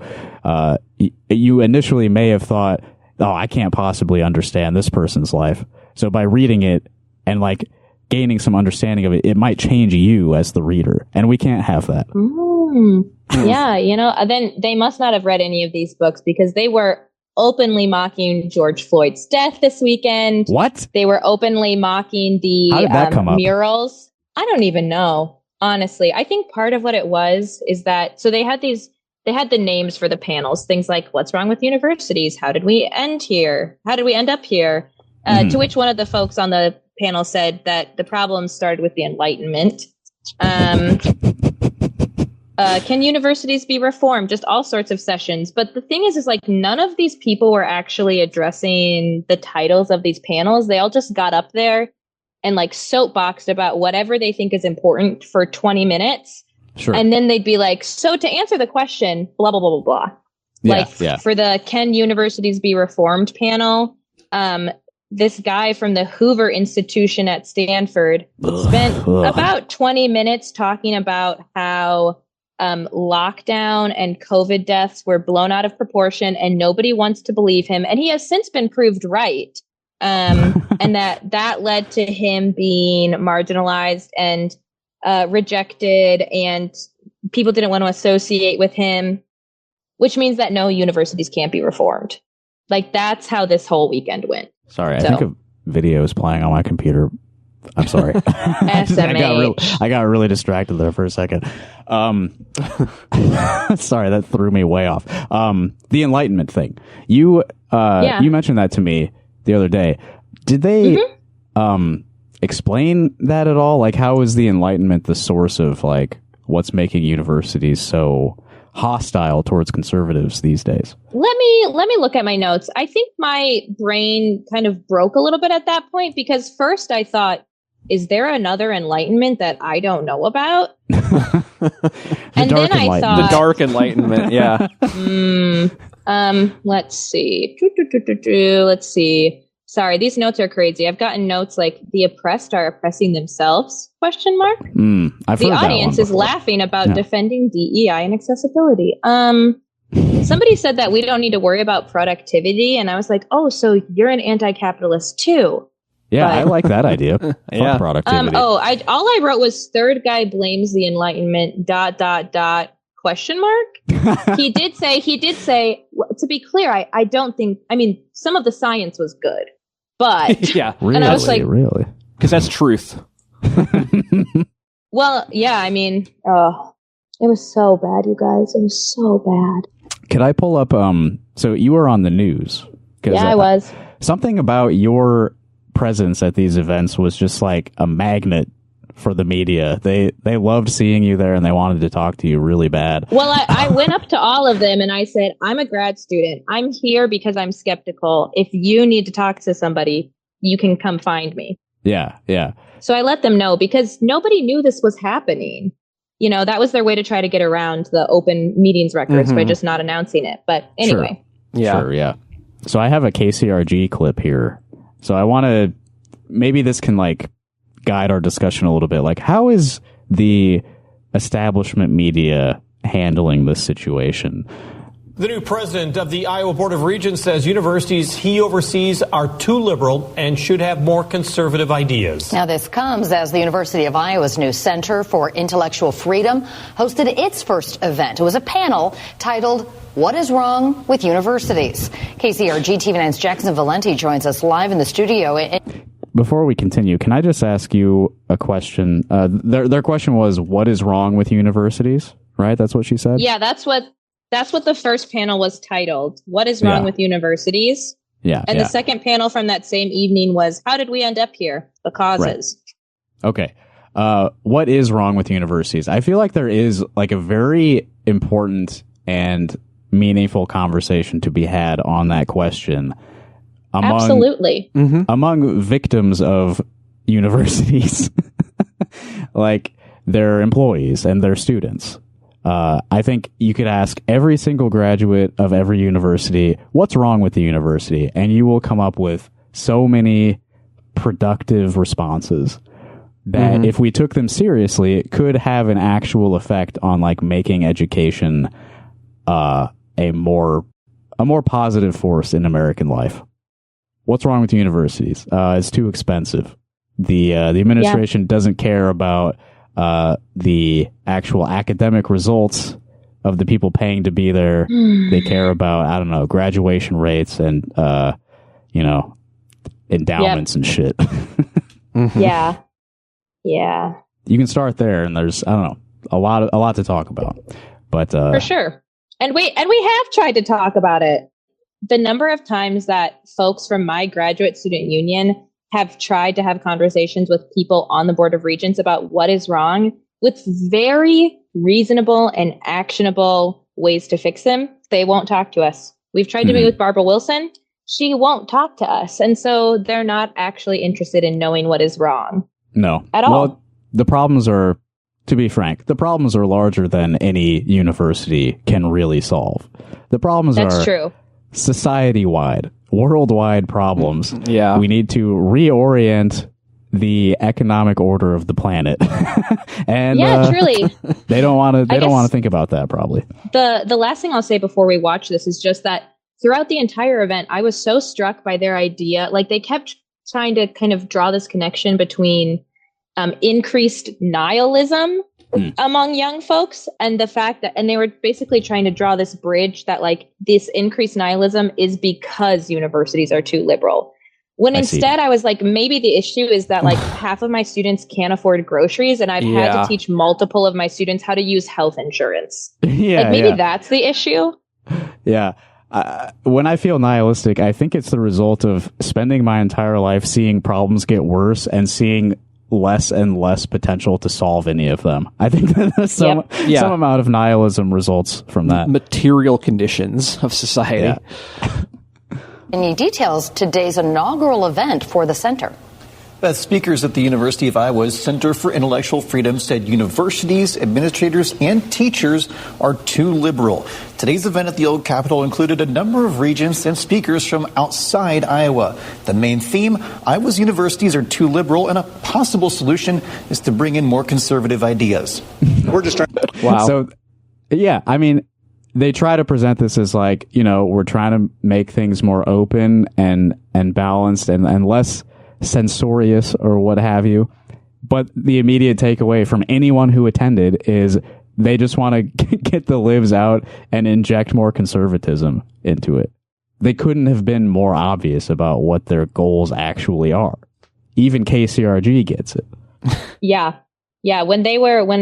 you initially may have thought, oh, I can't possibly understand this person's life. So by reading it and like gaining some understanding of it, it might change you as the reader, and we can't have that. Yeah, then they must not have read any of these books because they were openly mocking George Floyd's death this weekend. What? They were openly mocking the How did that come up? murals. I don't even know, honestly. I think part of what it was is that, so they had the names for the panels, things like what's wrong with universities? How did we end here? How did we end up here? To which one of the folks on the panel said that the problem started with the Enlightenment. Can universities be reformed? Just all sorts of sessions. But the thing is like none of these people were actually addressing the titles of these panels. They all just got up there and like soapboxed about whatever they think is important for 20 minutes. Sure. And then they'd be like, so to answer the question, blah, blah, blah, blah, blah. For the Can Universities Be Reformed panel, this guy from the Hoover Institution at Stanford spent about 20 minutes talking about how lockdown and COVID deaths were blown out of proportion and nobody wants to believe him. And he has since been proved right. And that led to him being marginalized and rejected, and people didn't want to associate with him, which means that no universities can't be reformed. Like that's how this whole weekend went. Sorry, I think a video is playing on my computer. I'm sorry. SMH. I got really distracted there for a second. Sorry, that threw me way off. The Enlightenment thing. You mentioned that to me the other day. Did they explain that at all? Like, how is the Enlightenment the source of like what's making universities so hostile towards conservatives these days? Let me look at my notes. I think my brain kind of broke a little bit at that point because first I thought, is there another Enlightenment that I don't know about? And then I thought the Dark Enlightenment. Yeah. Let's see. Let's see. Sorry, these notes are crazy. I've gotten notes like the oppressed are oppressing themselves? Question mark. I've the heard audience that is laughing about defending DEI and accessibility. Somebody said that we don't need to worry about productivity, and I was like, oh, so you're an anti-capitalist too. Yeah, I like that idea. Fuck productivity. All I wrote was third guy blames the Enlightenment ... question mark. He did say to be clear, I don't think, I mean, some of the science was good, but yeah, really, and I was like, really, because that's truth. Well, yeah, I mean, it was so bad, you guys. It was so bad. Could I pull up? So you were on the news. Yeah, I was. Something about your presence at these events was just like a magnet for the media. They loved seeing you there and they wanted to talk to you really bad. Well, I went up to all of them and I said, I'm a grad student. I'm here because I'm skeptical. If you need to talk to somebody, you can come find me. Yeah. So I let them know because nobody knew this was happening. You know, that was their way to try to get around the open meetings records by just not announcing it. But anyway. Sure, yeah. So I have a KCRG clip here. So I want to, maybe this can like guide our discussion a little bit. Like, how is the establishment media handling this situation? The new president of the Iowa Board of Regents says universities he oversees are too liberal and should have more conservative ideas. Now, this comes as the University of Iowa's new Center for Intellectual Freedom hosted its first event. It was a panel titled, "What is Wrong with Universities?" KCRG TV9's Jackson Valenti joins us live in the studio. Before we continue, can I just ask you a question? Their question was, what is wrong with universities? Right? That's what she said? Yeah, that's what the first panel was titled. What is wrong with universities? Yeah. And the second panel from that same evening was, how did we end up here? The causes. Right. Okay. What is wrong with universities? I feel like there is like a very important and meaningful conversation to be had on that question. Absolutely. Among victims of universities, like their employees and their students. I think you could ask every single graduate of every university, what's wrong with the university? And you will come up with so many productive responses that if we took them seriously, it could have an actual effect on like making education a more positive force in American life. What's wrong with universities? It's too expensive. The administration doesn't care about the actual academic results of the people paying to be there. They care about, I don't know, graduation rates and, endowments and shit. Yeah. Yeah. You can start there, and there's, I don't know, a lot to talk about. But for sure. And we have tried to talk about it. The number of times that folks from my graduate student union have tried to have conversations with people on the Board of Regents about what is wrong with very reasonable and actionable ways to fix them, they won't talk to us. We've tried to meet with Barbara Wilson. She won't talk to us. And so they're not actually interested in knowing what is wrong. No. At all. Well, the problems are, to be frank, the problems are larger than any university can really solve. The problems That's true. Society-wide, worldwide problems. Yeah. We need to reorient the economic order of the planet. And truly. They don't want to think about that probably. The last thing I'll say before we watch this is just that throughout the entire event, I was so struck by their idea. Like they kept trying to kind of draw this connection between increased nihilism among young folks and the fact that, and they were basically trying to draw this bridge that like this increased nihilism is because universities are too liberal. When instead I was like, maybe the issue is that like half of my students can't afford groceries and I've had to teach multiple of my students how to use health insurance. Maybe that's the issue. Yeah. When I feel nihilistic, I think it's the result of spending my entire life seeing problems get worse and seeing less and less potential to solve any of them. I think that some amount of nihilism results from that. Material conditions of society. Yeah. Any details today's inaugural event for the center? Beth, speakers at the University of Iowa's Center for Intellectual Freedom said universities, administrators, and teachers are too liberal. Today's event at the Old Capitol included a number of regents and speakers from outside Iowa. The main theme, Iowa's universities are too liberal, and a possible solution is to bring in more conservative ideas. We're just trying. Wow. So, yeah, I mean, they try to present this as like, we're trying to make things more open and balanced and less censorious or what have you. But the immediate takeaway from anyone who attended is they just want to get the libs out and inject more conservatism into it. They couldn't have been more obvious about what their goals actually are. Even KCRG gets it. Yeah. When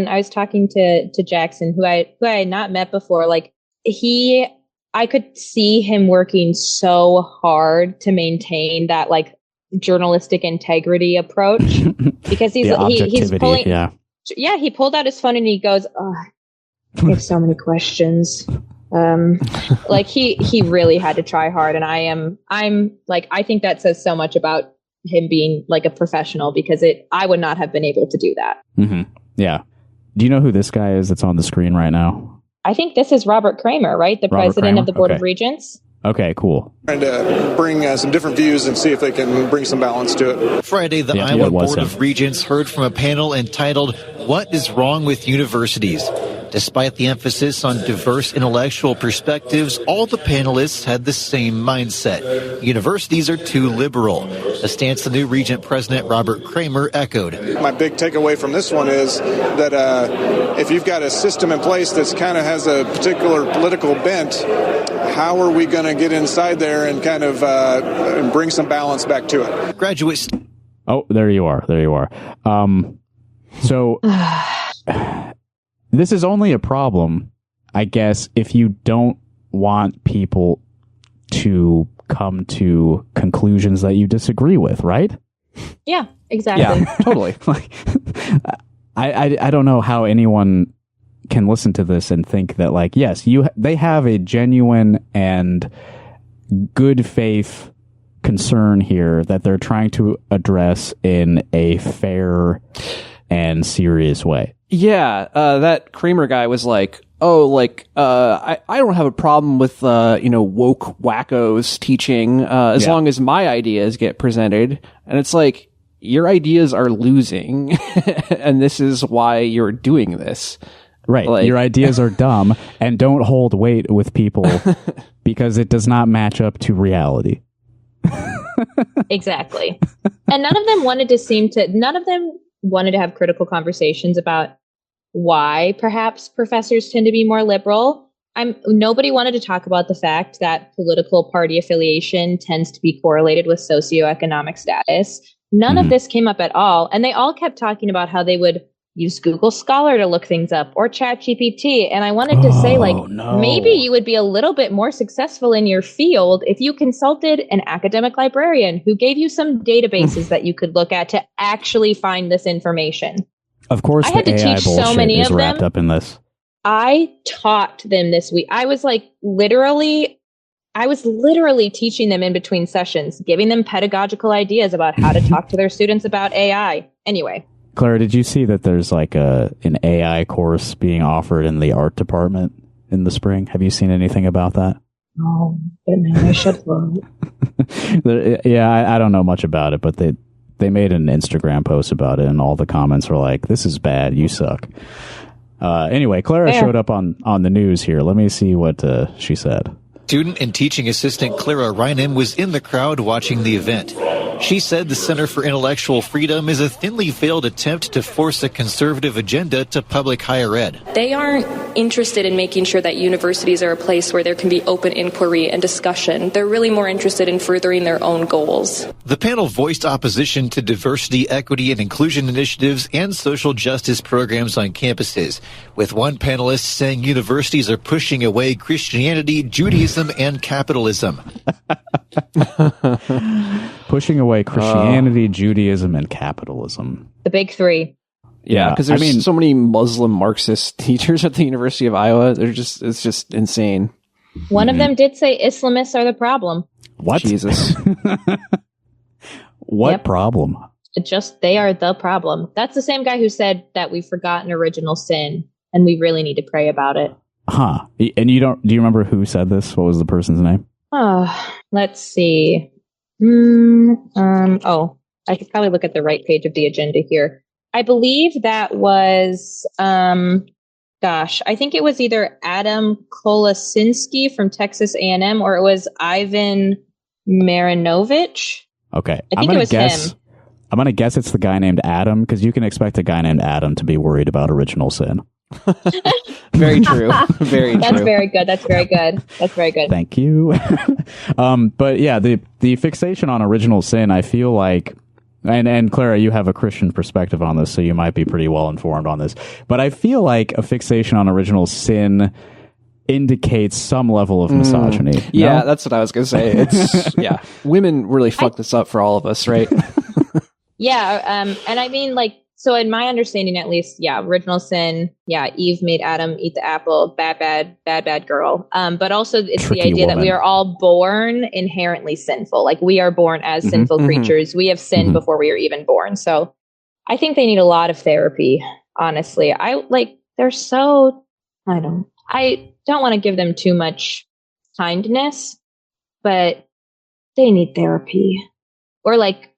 I was talking to Jackson, who I had not met before, like I could see him working so hard to maintain that like journalistic integrity approach because he's pulling. He pulled out his phone and he goes, "Oh, I have so many questions." Like he really had to try hard, and I'm like, I think that says so much about him being like a professional because I would not have been able to do that. Yeah. Do you know who this guy is that's on the screen right now? I think this is Robert Kramer, right? The president of the Board of Regents. Okay, cool. Trying to bring some different views and see if they can bring some balance to it. Friday, the Iowa Board of Regents heard from a panel entitled, "What is Wrong with Universities?" Despite the emphasis on diverse intellectual perspectives, all the panelists had the same mindset. Universities are too liberal, a stance the new Regent President Robert Kramer echoed. My big takeaway from this one is that if you've got a system in place that kind of has a particular political bent, how are we going to get inside there and kind of and bring some balance back to it? Graduates. Oh, there you are. There you are. So this is only a problem, I guess, if you don't want people to come to conclusions that you disagree with, right? Yeah, exactly. Yeah, totally. Like, I don't know how anyone can listen to this and think that, like, yes, they have a genuine and good faith concern here that they're trying to address in a fair and serious way. Yeah, that Kramer guy was like, I don't have a problem with, woke wackos teaching, as long as my ideas get presented. And it's like, your ideas are losing, and this is why you're doing this. Right. Like, your ideas are dumb and don't hold weight with people because it does not match up to reality. Exactly. And none of them wanted to have critical conversations about why perhaps professors tend to be more liberal. Nobody wanted to talk about the fact that political party affiliation tends to be correlated with socioeconomic status. None of this came up at all. And they all kept talking about how they would use Google Scholar to look things up or ChatGPT. And I wanted to say, maybe you would be a little bit more successful in your field if you consulted an academic librarian who gave you some databases that you could look at to actually find this information. Of course, I had to teach so many of them. Wrapped up in this. I taught them this week. I was literally teaching them in between sessions, giving them pedagogical ideas about how to talk to their students about AI. Anyway. Clara, did you see that there's like an AI course being offered in the art department in the spring? Have you seen anything about that? Oh, goodness, I should look. Yeah, I don't know much about it, but they made an Instagram post about it, and all the comments were like, "This is bad. You suck." Anyway, Clara showed up on the news here. Let me see what she said. Student and teaching assistant Clara Reynen was in the crowd watching the event. She said the Center for Intellectual Freedom is a thinly veiled attempt to force a conservative agenda to public higher ed. They aren't interested in making sure that universities are a place where there can be open inquiry and discussion. They're really more interested in furthering their own goals. The panel voiced opposition to diversity, equity, and inclusion initiatives and social justice programs on campuses, with one panelist saying universities are pushing away Christianity, Judaism, and capitalism. Pushing away Christianity, Judaism, and capitalism. The big three. Yeah, because there's so many Muslim Marxist teachers at the University of Iowa. It's just insane. One of them did say Islamists are the problem. What? Jesus. What problem? They are the problem. That's the same guy who said that we've forgotten original sin and we really need to pray about it. Huh. And do you remember who said this? What was the person's name? Let's see. I could probably look at the right page of the agenda here. I believe that was, I think it was either Adam Kolasinski from Texas A&M or it was Ivan Marinovich. Okay. I think it was him. I'm going to guess it's the guy named Adam because you can expect a guy named Adam to be worried about original sin. Very true. Very true. That's very good. That's very good. That's very good. Thank you. But yeah, the fixation on original sin, I feel like, and Clara, you have a Christian perspective on this, so you might be pretty well informed on this. But I feel like a fixation on original sin indicates some level of misogyny. Yeah, no? that's what I was going to say. It's women really fucked this up for all of us, right? Yeah, and I mean, so in my understanding, at least, original sin. Yeah, Eve made Adam eat the apple. Bad girl. But also, it's Tricky the idea woman. that we are all born inherently sinful. Like we are born as sinful creatures. We have sinned before we are even born. So, I think they need a lot of therapy. Honestly, they're so. I don't want to give them too much kindness, but they need therapy or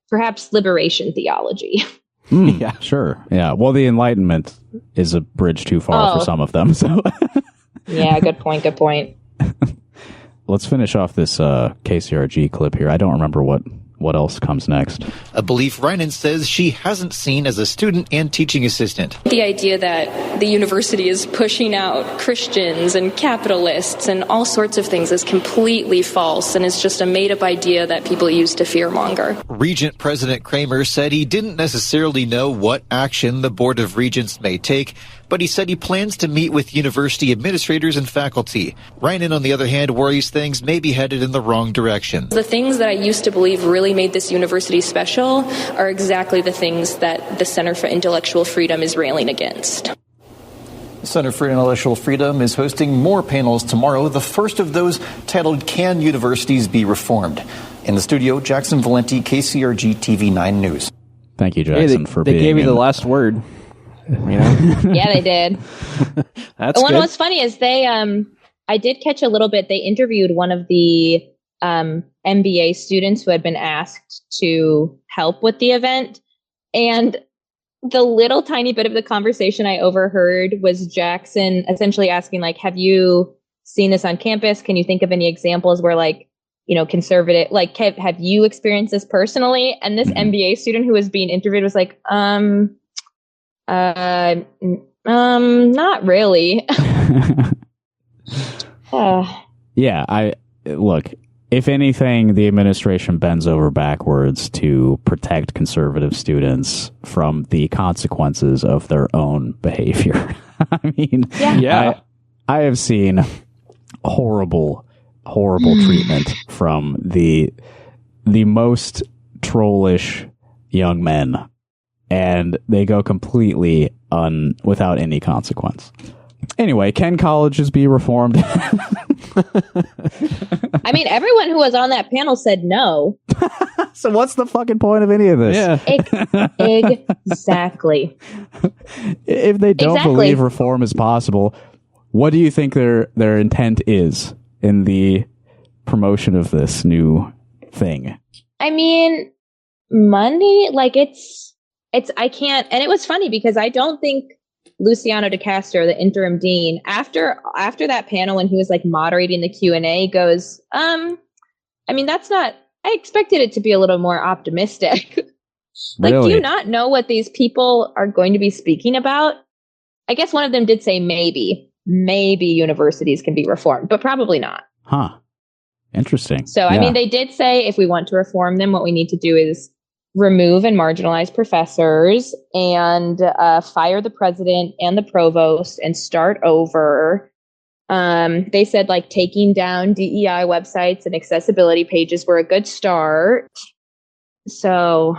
perhaps liberation theology. Yeah. Sure. Yeah. Well, the Enlightenment is a bridge too far for some of them. So Yeah, good point. Good point. let's finish off this KCRG clip here. I don't remember what else comes next. A belief Reynen says she hasn't seen as a student and teaching assistant. The idea that the university is pushing out Christians and capitalists and all sorts of things is completely false and is just a made-up idea that people use to fearmonger. Regent President Kramer said he didn't necessarily know what action the Board of Regents may take, but he said he plans to meet with university administrators and faculty. Reynen, on the other hand, worries things may be headed in the wrong direction. The things that I used to believe really made this university special are exactly the things that the Center for Intellectual Freedom is railing against. The Center for Intellectual Freedom is hosting more panels tomorrow, the first of those titled Can Universities Be Reformed? In the studio, Jackson Valenti, KCRG TV 9 News. Thank you, Jackson, for being They gave you the last word. You know? Yeah, they did. That's What good. was funny is they, I did catch a little bit. They interviewed one of the MBA students who had been asked to help with the event. And the little tiny bit of the conversation I overheard was Jackson essentially asking, like, have you seen this on campus? Can you think of any examples where, like, you know, conservative, like, have you experienced this personally? And this MBA student who was being interviewed was like, not really. Yeah, look, if anything, the administration bends over backwards to protect conservative students from the consequences of their own behavior. I mean, I have seen horrible treatment from the most trollish young men, and they go completely without any consequence. Anyway, can colleges be reformed? I mean, everyone who was on that panel said no. So what's the fucking point of any of this? Yeah. Exactly. If they don't believe reform is possible, what do you think their intent is in the promotion of this new thing? I mean, money, like I can't, and it was funny because I don't think Luciano de Castro, the interim dean, after that panel when he was like moderating the Q&A, goes, I mean, that's not, I expected it to be a little more optimistic. Like, Really? do you not know what these people are going to be speaking about? I guess one of them did say maybe universities can be reformed, but probably not. Huh. Interesting. So, I mean, they did say if we want to reform them, what we need to do is remove and marginalize professors and fire the president and the provost and start over. They said, like, taking down DEI websites and accessibility pages were a good start. So,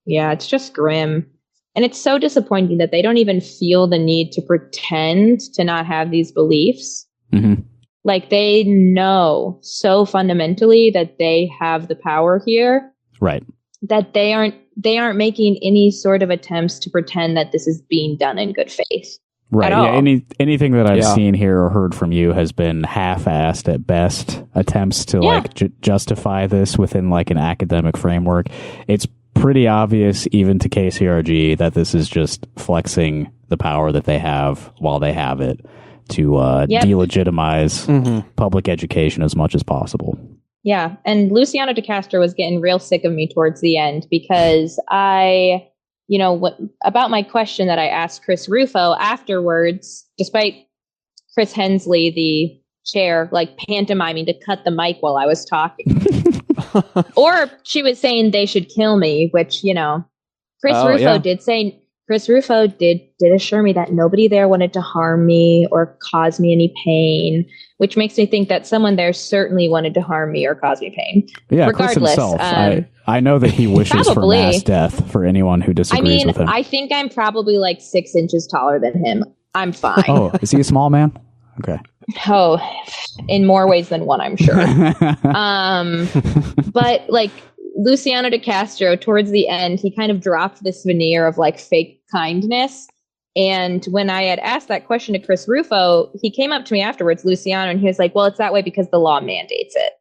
yeah, it's just grim. And it's so disappointing that they don't even feel the need to pretend to not have these beliefs. Mm-hmm. Like, they know so fundamentally that they have the power here. Right. That they aren't making any sort of attempts to pretend that this is being done in good faith. Right. At Yeah. all. Anything that I've seen here or heard from you has been half-assed at best attempts to like justify this within like an academic framework. It's pretty obvious even to KCRG that this is just flexing the power that they have while they have it to delegitimize public education as much as possible. Yeah. And Luciano de Castro was getting real sick of me towards the end because about my question that I asked Chris Rufo afterwards, despite Chris Hensley, the chair, like pantomiming to cut the mic while I was talking. Or she was saying they should kill me, which, Chris Rufo did assure me that nobody there wanted to harm me or cause me any pain, which makes me think that someone there certainly wanted to harm me or cause me pain. Yeah, regardless. Chris himself. I know that he wishes for mass death for anyone who disagrees with him. I think I'm probably like 6 inches taller than him. I'm fine. Oh, is he a small man? Okay. Oh, in more ways than one, I'm sure. But like Luciano de Castro, towards the end, he kind of dropped this veneer of like fake kindness. And when I had asked that question to Chris Rufo, he came up to me afterwards, Luciano, and he was like, well, it's that way because the law mandates it.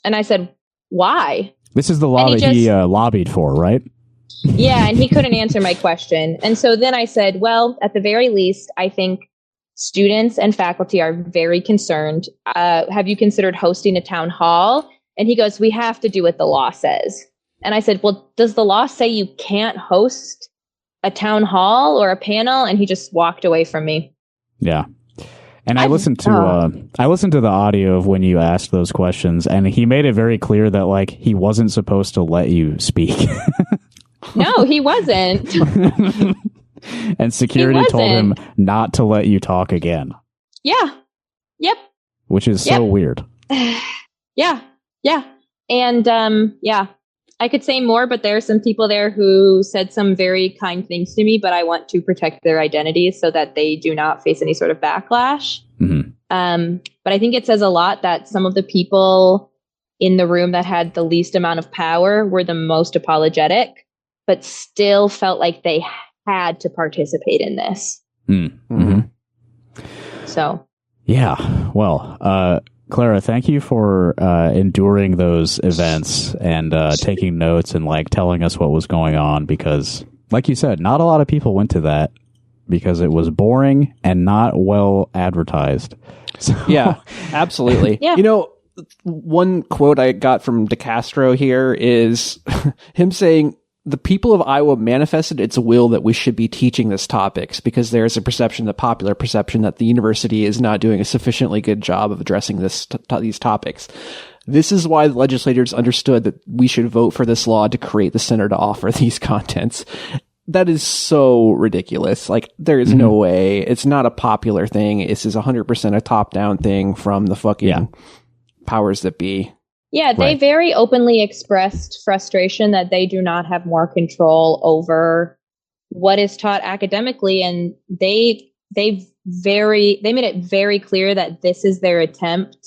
And I said, why? This is the law that he lobbied for, right? Yeah, and he couldn't answer my question. And so then I said, well, at the very least, I think students and faculty are very concerned. Have you considered hosting a town hall? And he goes, we have to do what the law says. And I said, well, does the law say you can't host a town hall or a panel? And he just walked away from me. Yeah. And I listened to the audio of when you asked those questions, and he made it very clear that like he wasn't supposed to let you speak. No, he wasn't. And security told him not to let you talk again. Yeah. Yep. Which is so weird. Yeah. Yeah. And I could say more, but there are some people there who said some very kind things to me, but I want to protect their identities so that they do not face any sort of backlash. Mm-hmm. But I think it says a lot that some of the people in the room that had the least amount of power were the most apologetic, but still felt like they had to participate in this. Mm-hmm. So. Yeah. Well, Clara, thank you for enduring those events and taking notes and like telling us what was going on, because like you said, not a lot of people went to that because it was boring and not well advertised. So. Yeah, absolutely. Yeah. You know, one quote I got from DeCastro here is him saying, the people of Iowa manifested its will that we should be teaching this topics because there is a perception, the popular perception, that the university is not doing a sufficiently good job of addressing these topics. This is why the legislators understood that we should vote for this law to create the center to offer these contents. That is so ridiculous. Like, there is no way. It's not a popular thing. This is 100% a top-down thing from the fucking powers that be. Yeah, they very openly expressed frustration that they do not have more control over what is taught academically, and they made it very clear that this is their attempt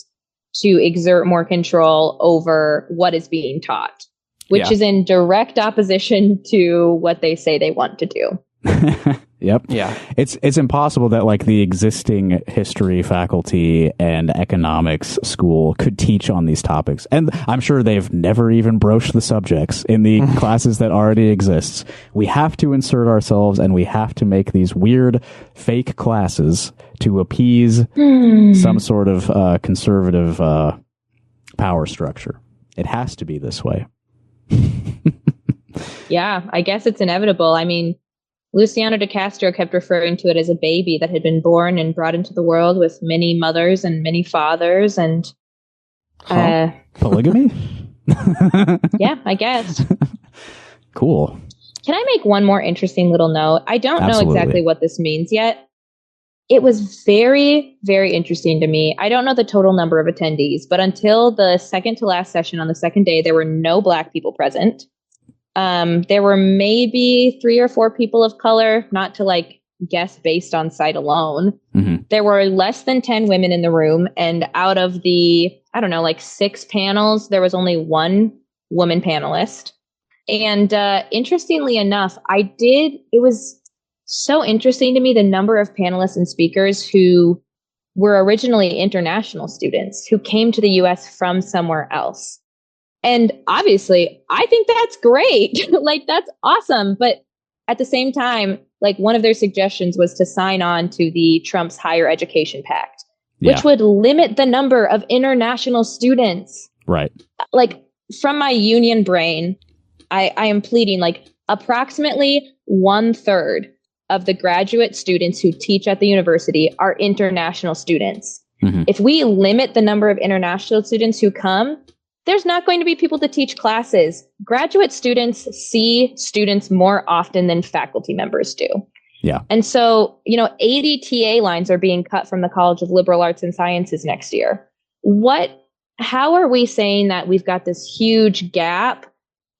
to exert more control over what is being taught, which is in direct opposition to what they say they want to do. Yep. Yeah. It's impossible that like the existing history faculty and economics school could teach on these topics. And I'm sure they've never even broached the subjects in the classes that already exists. We have to insert ourselves and we have to make these weird fake classes to appease some sort of conservative power structure. It has to be this way. Yeah, I guess it's inevitable. I mean, Luciano de Castro kept referring to it as a baby that had been born and brought into the world with many mothers and many fathers and polygamy? Yeah, I guess. Cool. Can I make one more interesting little note? I don't know exactly what this means yet. It was very, very interesting to me. I don't know the total number of attendees, but until the second to last session on the second day, there were no Black people present. There were maybe 3 or 4 people of color, not to like guess based on sight alone. Mm-hmm. There were less than 10 women in the room. And out of the, 6 panels, there was only 1 woman panelist. And interestingly enough, it was so interesting to me, the number of panelists and speakers who were originally international students who came to the US from somewhere else. And obviously, I think that's great. Like, that's awesome. But at the same time, like, one of their suggestions was to sign on to the Trump's Higher Education Pact, which would limit the number of international students. Right. Like, from my union brain, I am pleading, like, approximately 1/3 of the graduate students who teach at the university are international students. Mm-hmm. If we limit the number of international students who come, there's not going to be people to teach classes. Graduate students see students more often than faculty members do. Yeah. And so, 80 TA lines are being cut from the College of Liberal Arts and Sciences next year. How are we saying that we've got this huge gap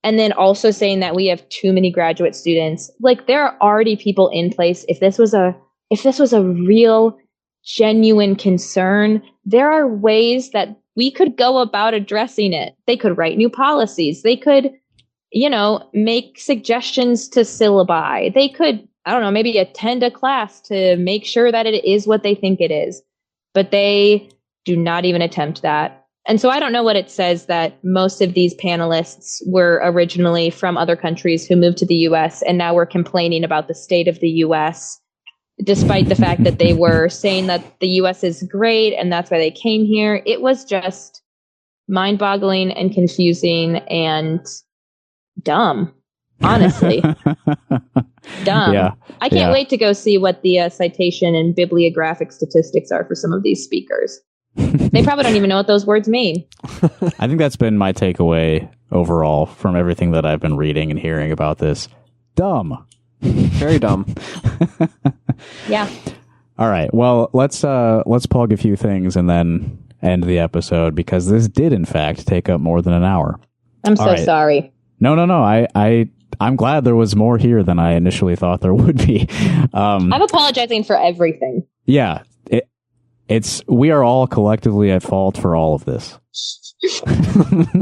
and then also saying that we have too many graduate students? Like, there are already people in place. If this was a real, genuine concern, there are ways that we could go about addressing it. They could write new policies. They could, make suggestions to syllabi. They could, maybe attend a class to make sure that it is what they think it is. But they do not even attempt that. And so I don't know what it says that most of these panelists were originally from other countries who moved to the U.S. and now we're complaining about the state of the U.S., despite the fact that they were saying that the U.S. is great and that's why they came here. It was just mind-boggling and confusing and dumb, honestly. Dumb. Yeah. I can't wait to go see what the citation and bibliographic statistics are for some of these speakers. They probably don't even know what those words mean. I think that's been my takeaway overall from everything that I've been reading and hearing about this. Dumb. Very dumb. Yeah. All right. Well, let's plug a few things and then end the episode because this did in fact take up more than an hour. I'm so sorry. No. I'm glad there was more here than I initially thought there would be. I'm apologizing for everything. Yeah. We are all collectively at fault for all of this.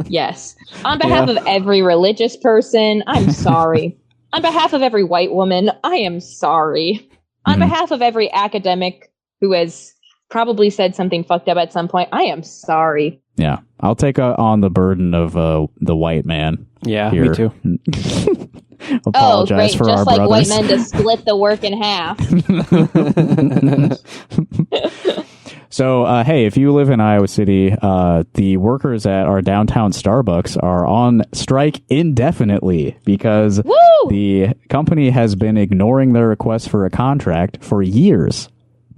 Yes. On behalf of every religious person, I'm sorry. On behalf of every white woman, I am sorry. On behalf of every academic who has probably said something fucked up at some point, I am sorry. Yeah. I'll take on the burden of the white man. Yeah, here. me too. Apologize for just our like brothers. white men to split the work in half. So, hey, if you live in Iowa City, the workers at our downtown Starbucks are on strike indefinitely because the company has been ignoring their request for a contract for years,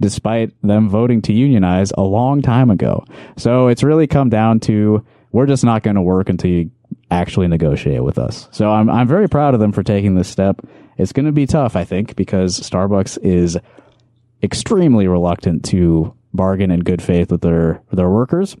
despite them voting to unionize a long time ago. So it's really come down to we're just not going to work until you actually negotiate with us. So I'm very proud of them for taking this step. It's going to be tough, I think, because Starbucks is extremely reluctant to bargain in good faith with their workers.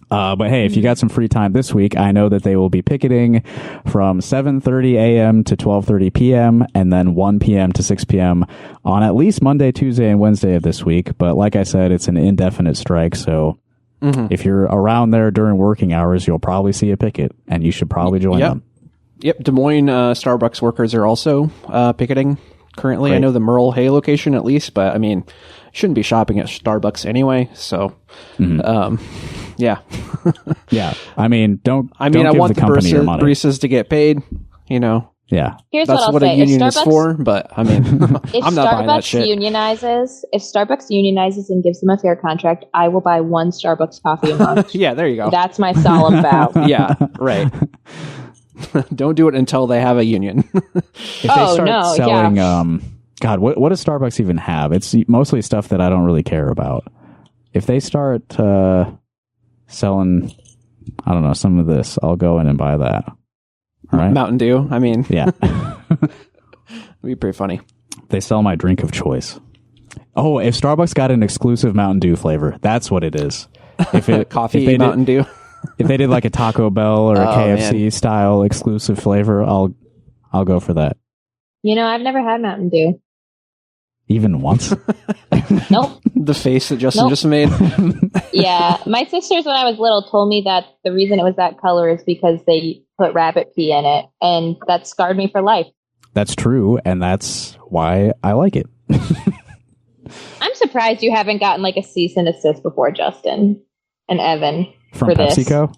But hey, if you got some free time this week, I know that they will be picketing from 7:30 a.m. to 12:30 p.m. and then 1 p.m. to 6 p.m. on at least Monday, Tuesday, and Wednesday of this week. But like I said, it's an indefinite strike, so if you're around there during working hours, you'll probably see a picket, and you should probably join them. Yep, Des Moines Starbucks workers are also picketing currently. Great. I know the Merle Hay location at least, but I mean, shouldn't be shopping at Starbucks anyway. So, yeah. Yeah, I mean, I want the baristas to get paid, you know. Yeah. Here's That's what I'll what say. a union is for, but I mean, I'm not buying that shit. If Starbucks unionizes and gives them a fair contract, I will buy one Starbucks coffee a month. Yeah, there you go. That's my solemn vow. Yeah, right. Don't do it until they have a union. If they start selling, God, what does Starbucks even have? It's mostly stuff that I don't really care about. If they start selling, I don't know, some of this, I'll go in and buy that. All right? Mountain Dew, I mean. Yeah. It'd be pretty funny. They sell my drink of choice. Oh, if Starbucks got an exclusive Mountain Dew flavor, that's what it is. If it Coffee Mountain Dew. If they did like a Taco Bell or a KFC style exclusive flavor, I'll go for that. You know, I've never had Mountain Dew. Even once? Nope. The face that Justin just made. Yeah. My sisters, when I was little, told me that the reason it was that color is because they put rabbit pee in it. And that scarred me for life. That's true. And that's why I like it. I'm surprised you haven't gotten like a cease and desist before, Justin and Evan. From for PepsiCo?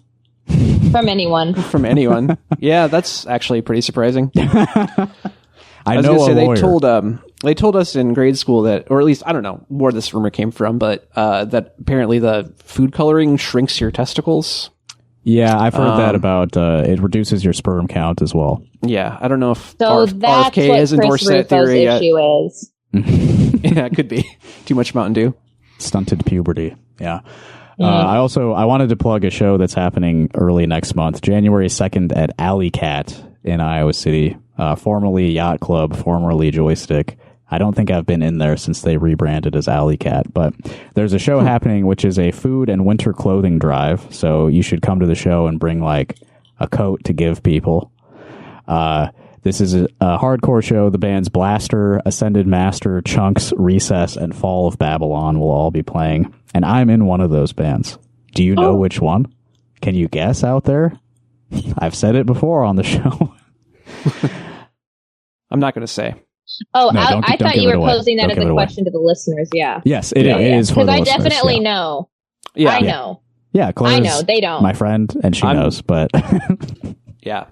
From anyone. From anyone. Yeah, that's actually pretty surprising. I know a lawyer. They told us in grade school that, or at least I don't know where this rumor came from, but that apparently the food coloring shrinks your testicles. Yeah, I've heard that about it reduces your sperm count as well. Yeah, I don't know if so that's RFK what has endorsed that theory yet. Issue is. Yeah, it could be too much Mountain Dew. Stunted puberty. Yeah. I wanted to plug a show that's happening early next month, January 2nd at Alley Cat in Iowa City, formerly Yacht Club, formerly Joystick. I don't think I've been in there since they rebranded as Alley Cat, but there's a show happening, which is a food and winter clothing drive. So you should come to the show and bring like a coat to give people. This is a hardcore show. The bands Blaster, Ascended Master, Chunks, Recess, and Fall of Babylon will all be playing. And I'm in one of those bands. Do you know which one? Can you guess out there? I've said it before on the show. I'm not going to say. Oh, no, I thought you were posing that as a question to the listeners. Yeah. Yes, it is for the because I listeners, definitely know. Yeah. I know. Yeah, Clara's I know, they don't. my friend, and she knows, but... Yeah.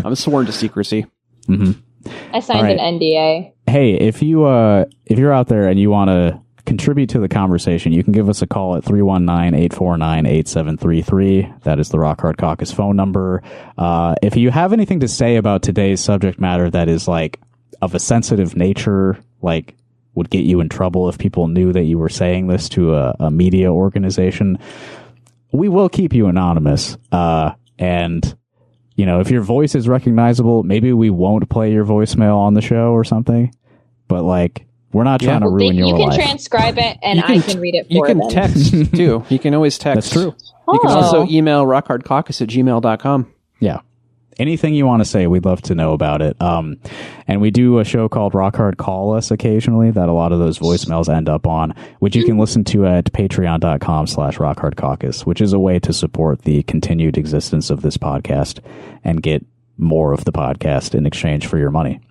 I'm sworn to secrecy. I signed an NDA. Hey, if you're out there and you want to contribute to the conversation, you can give us a call at 319-849-8733. That is the Rock Hard Caucus phone number. If you have anything to say about today's subject matter that is like of a sensitive nature, like would get you in trouble if people knew that you were saying this to a media organization, we will keep you anonymous. And you know, if your voice is recognizable, maybe we won't play your voicemail on the show or something. But like, we're not trying to ruin your life. You can transcribe it, and I can read it for them. them. You can text, too. You can always text. That's true. You can also email rockhardcaucus@gmail.com. Yeah. Anything you want to say, we'd love to know about it. And we do a show called Rock Hard Call Us occasionally that a lot of those voicemails end up on, which you can listen to at patreon.com/rockhardcaucus, which is a way to support the continued existence of this podcast and get more of the podcast in exchange for your money.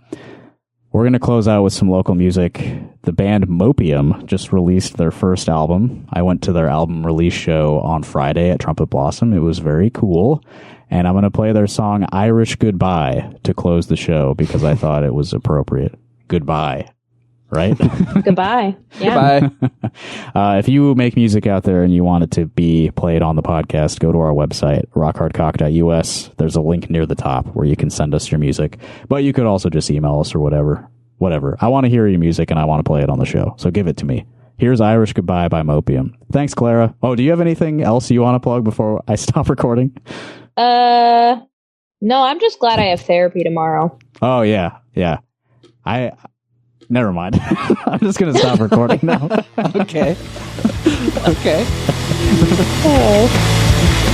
We're going to close out with some local music. The band Mopium just released their first album. I went to their album release show on Friday at Trumpet Blossom. It was very cool. And I'm going to play their song Irish Goodbye to close the show because I thought it was appropriate. Goodbye. Right? Goodbye. Yeah. Goodbye. If you make music out there and you want it to be played on the podcast, go to our website, rockhardcock.us. There's a link near the top where you can send us your music. But you could also just email us or whatever. Whatever. I want to hear your music and I want to play it on the show. So give it to me. Here's Irish Goodbye by Mopium. Thanks, Clara. Oh, do you have anything else you want to plug before I stop recording? No, I'm just glad I have therapy tomorrow. Oh, yeah. Yeah. Never mind. I'm just going to stop recording now. Okay. Okay. Oh.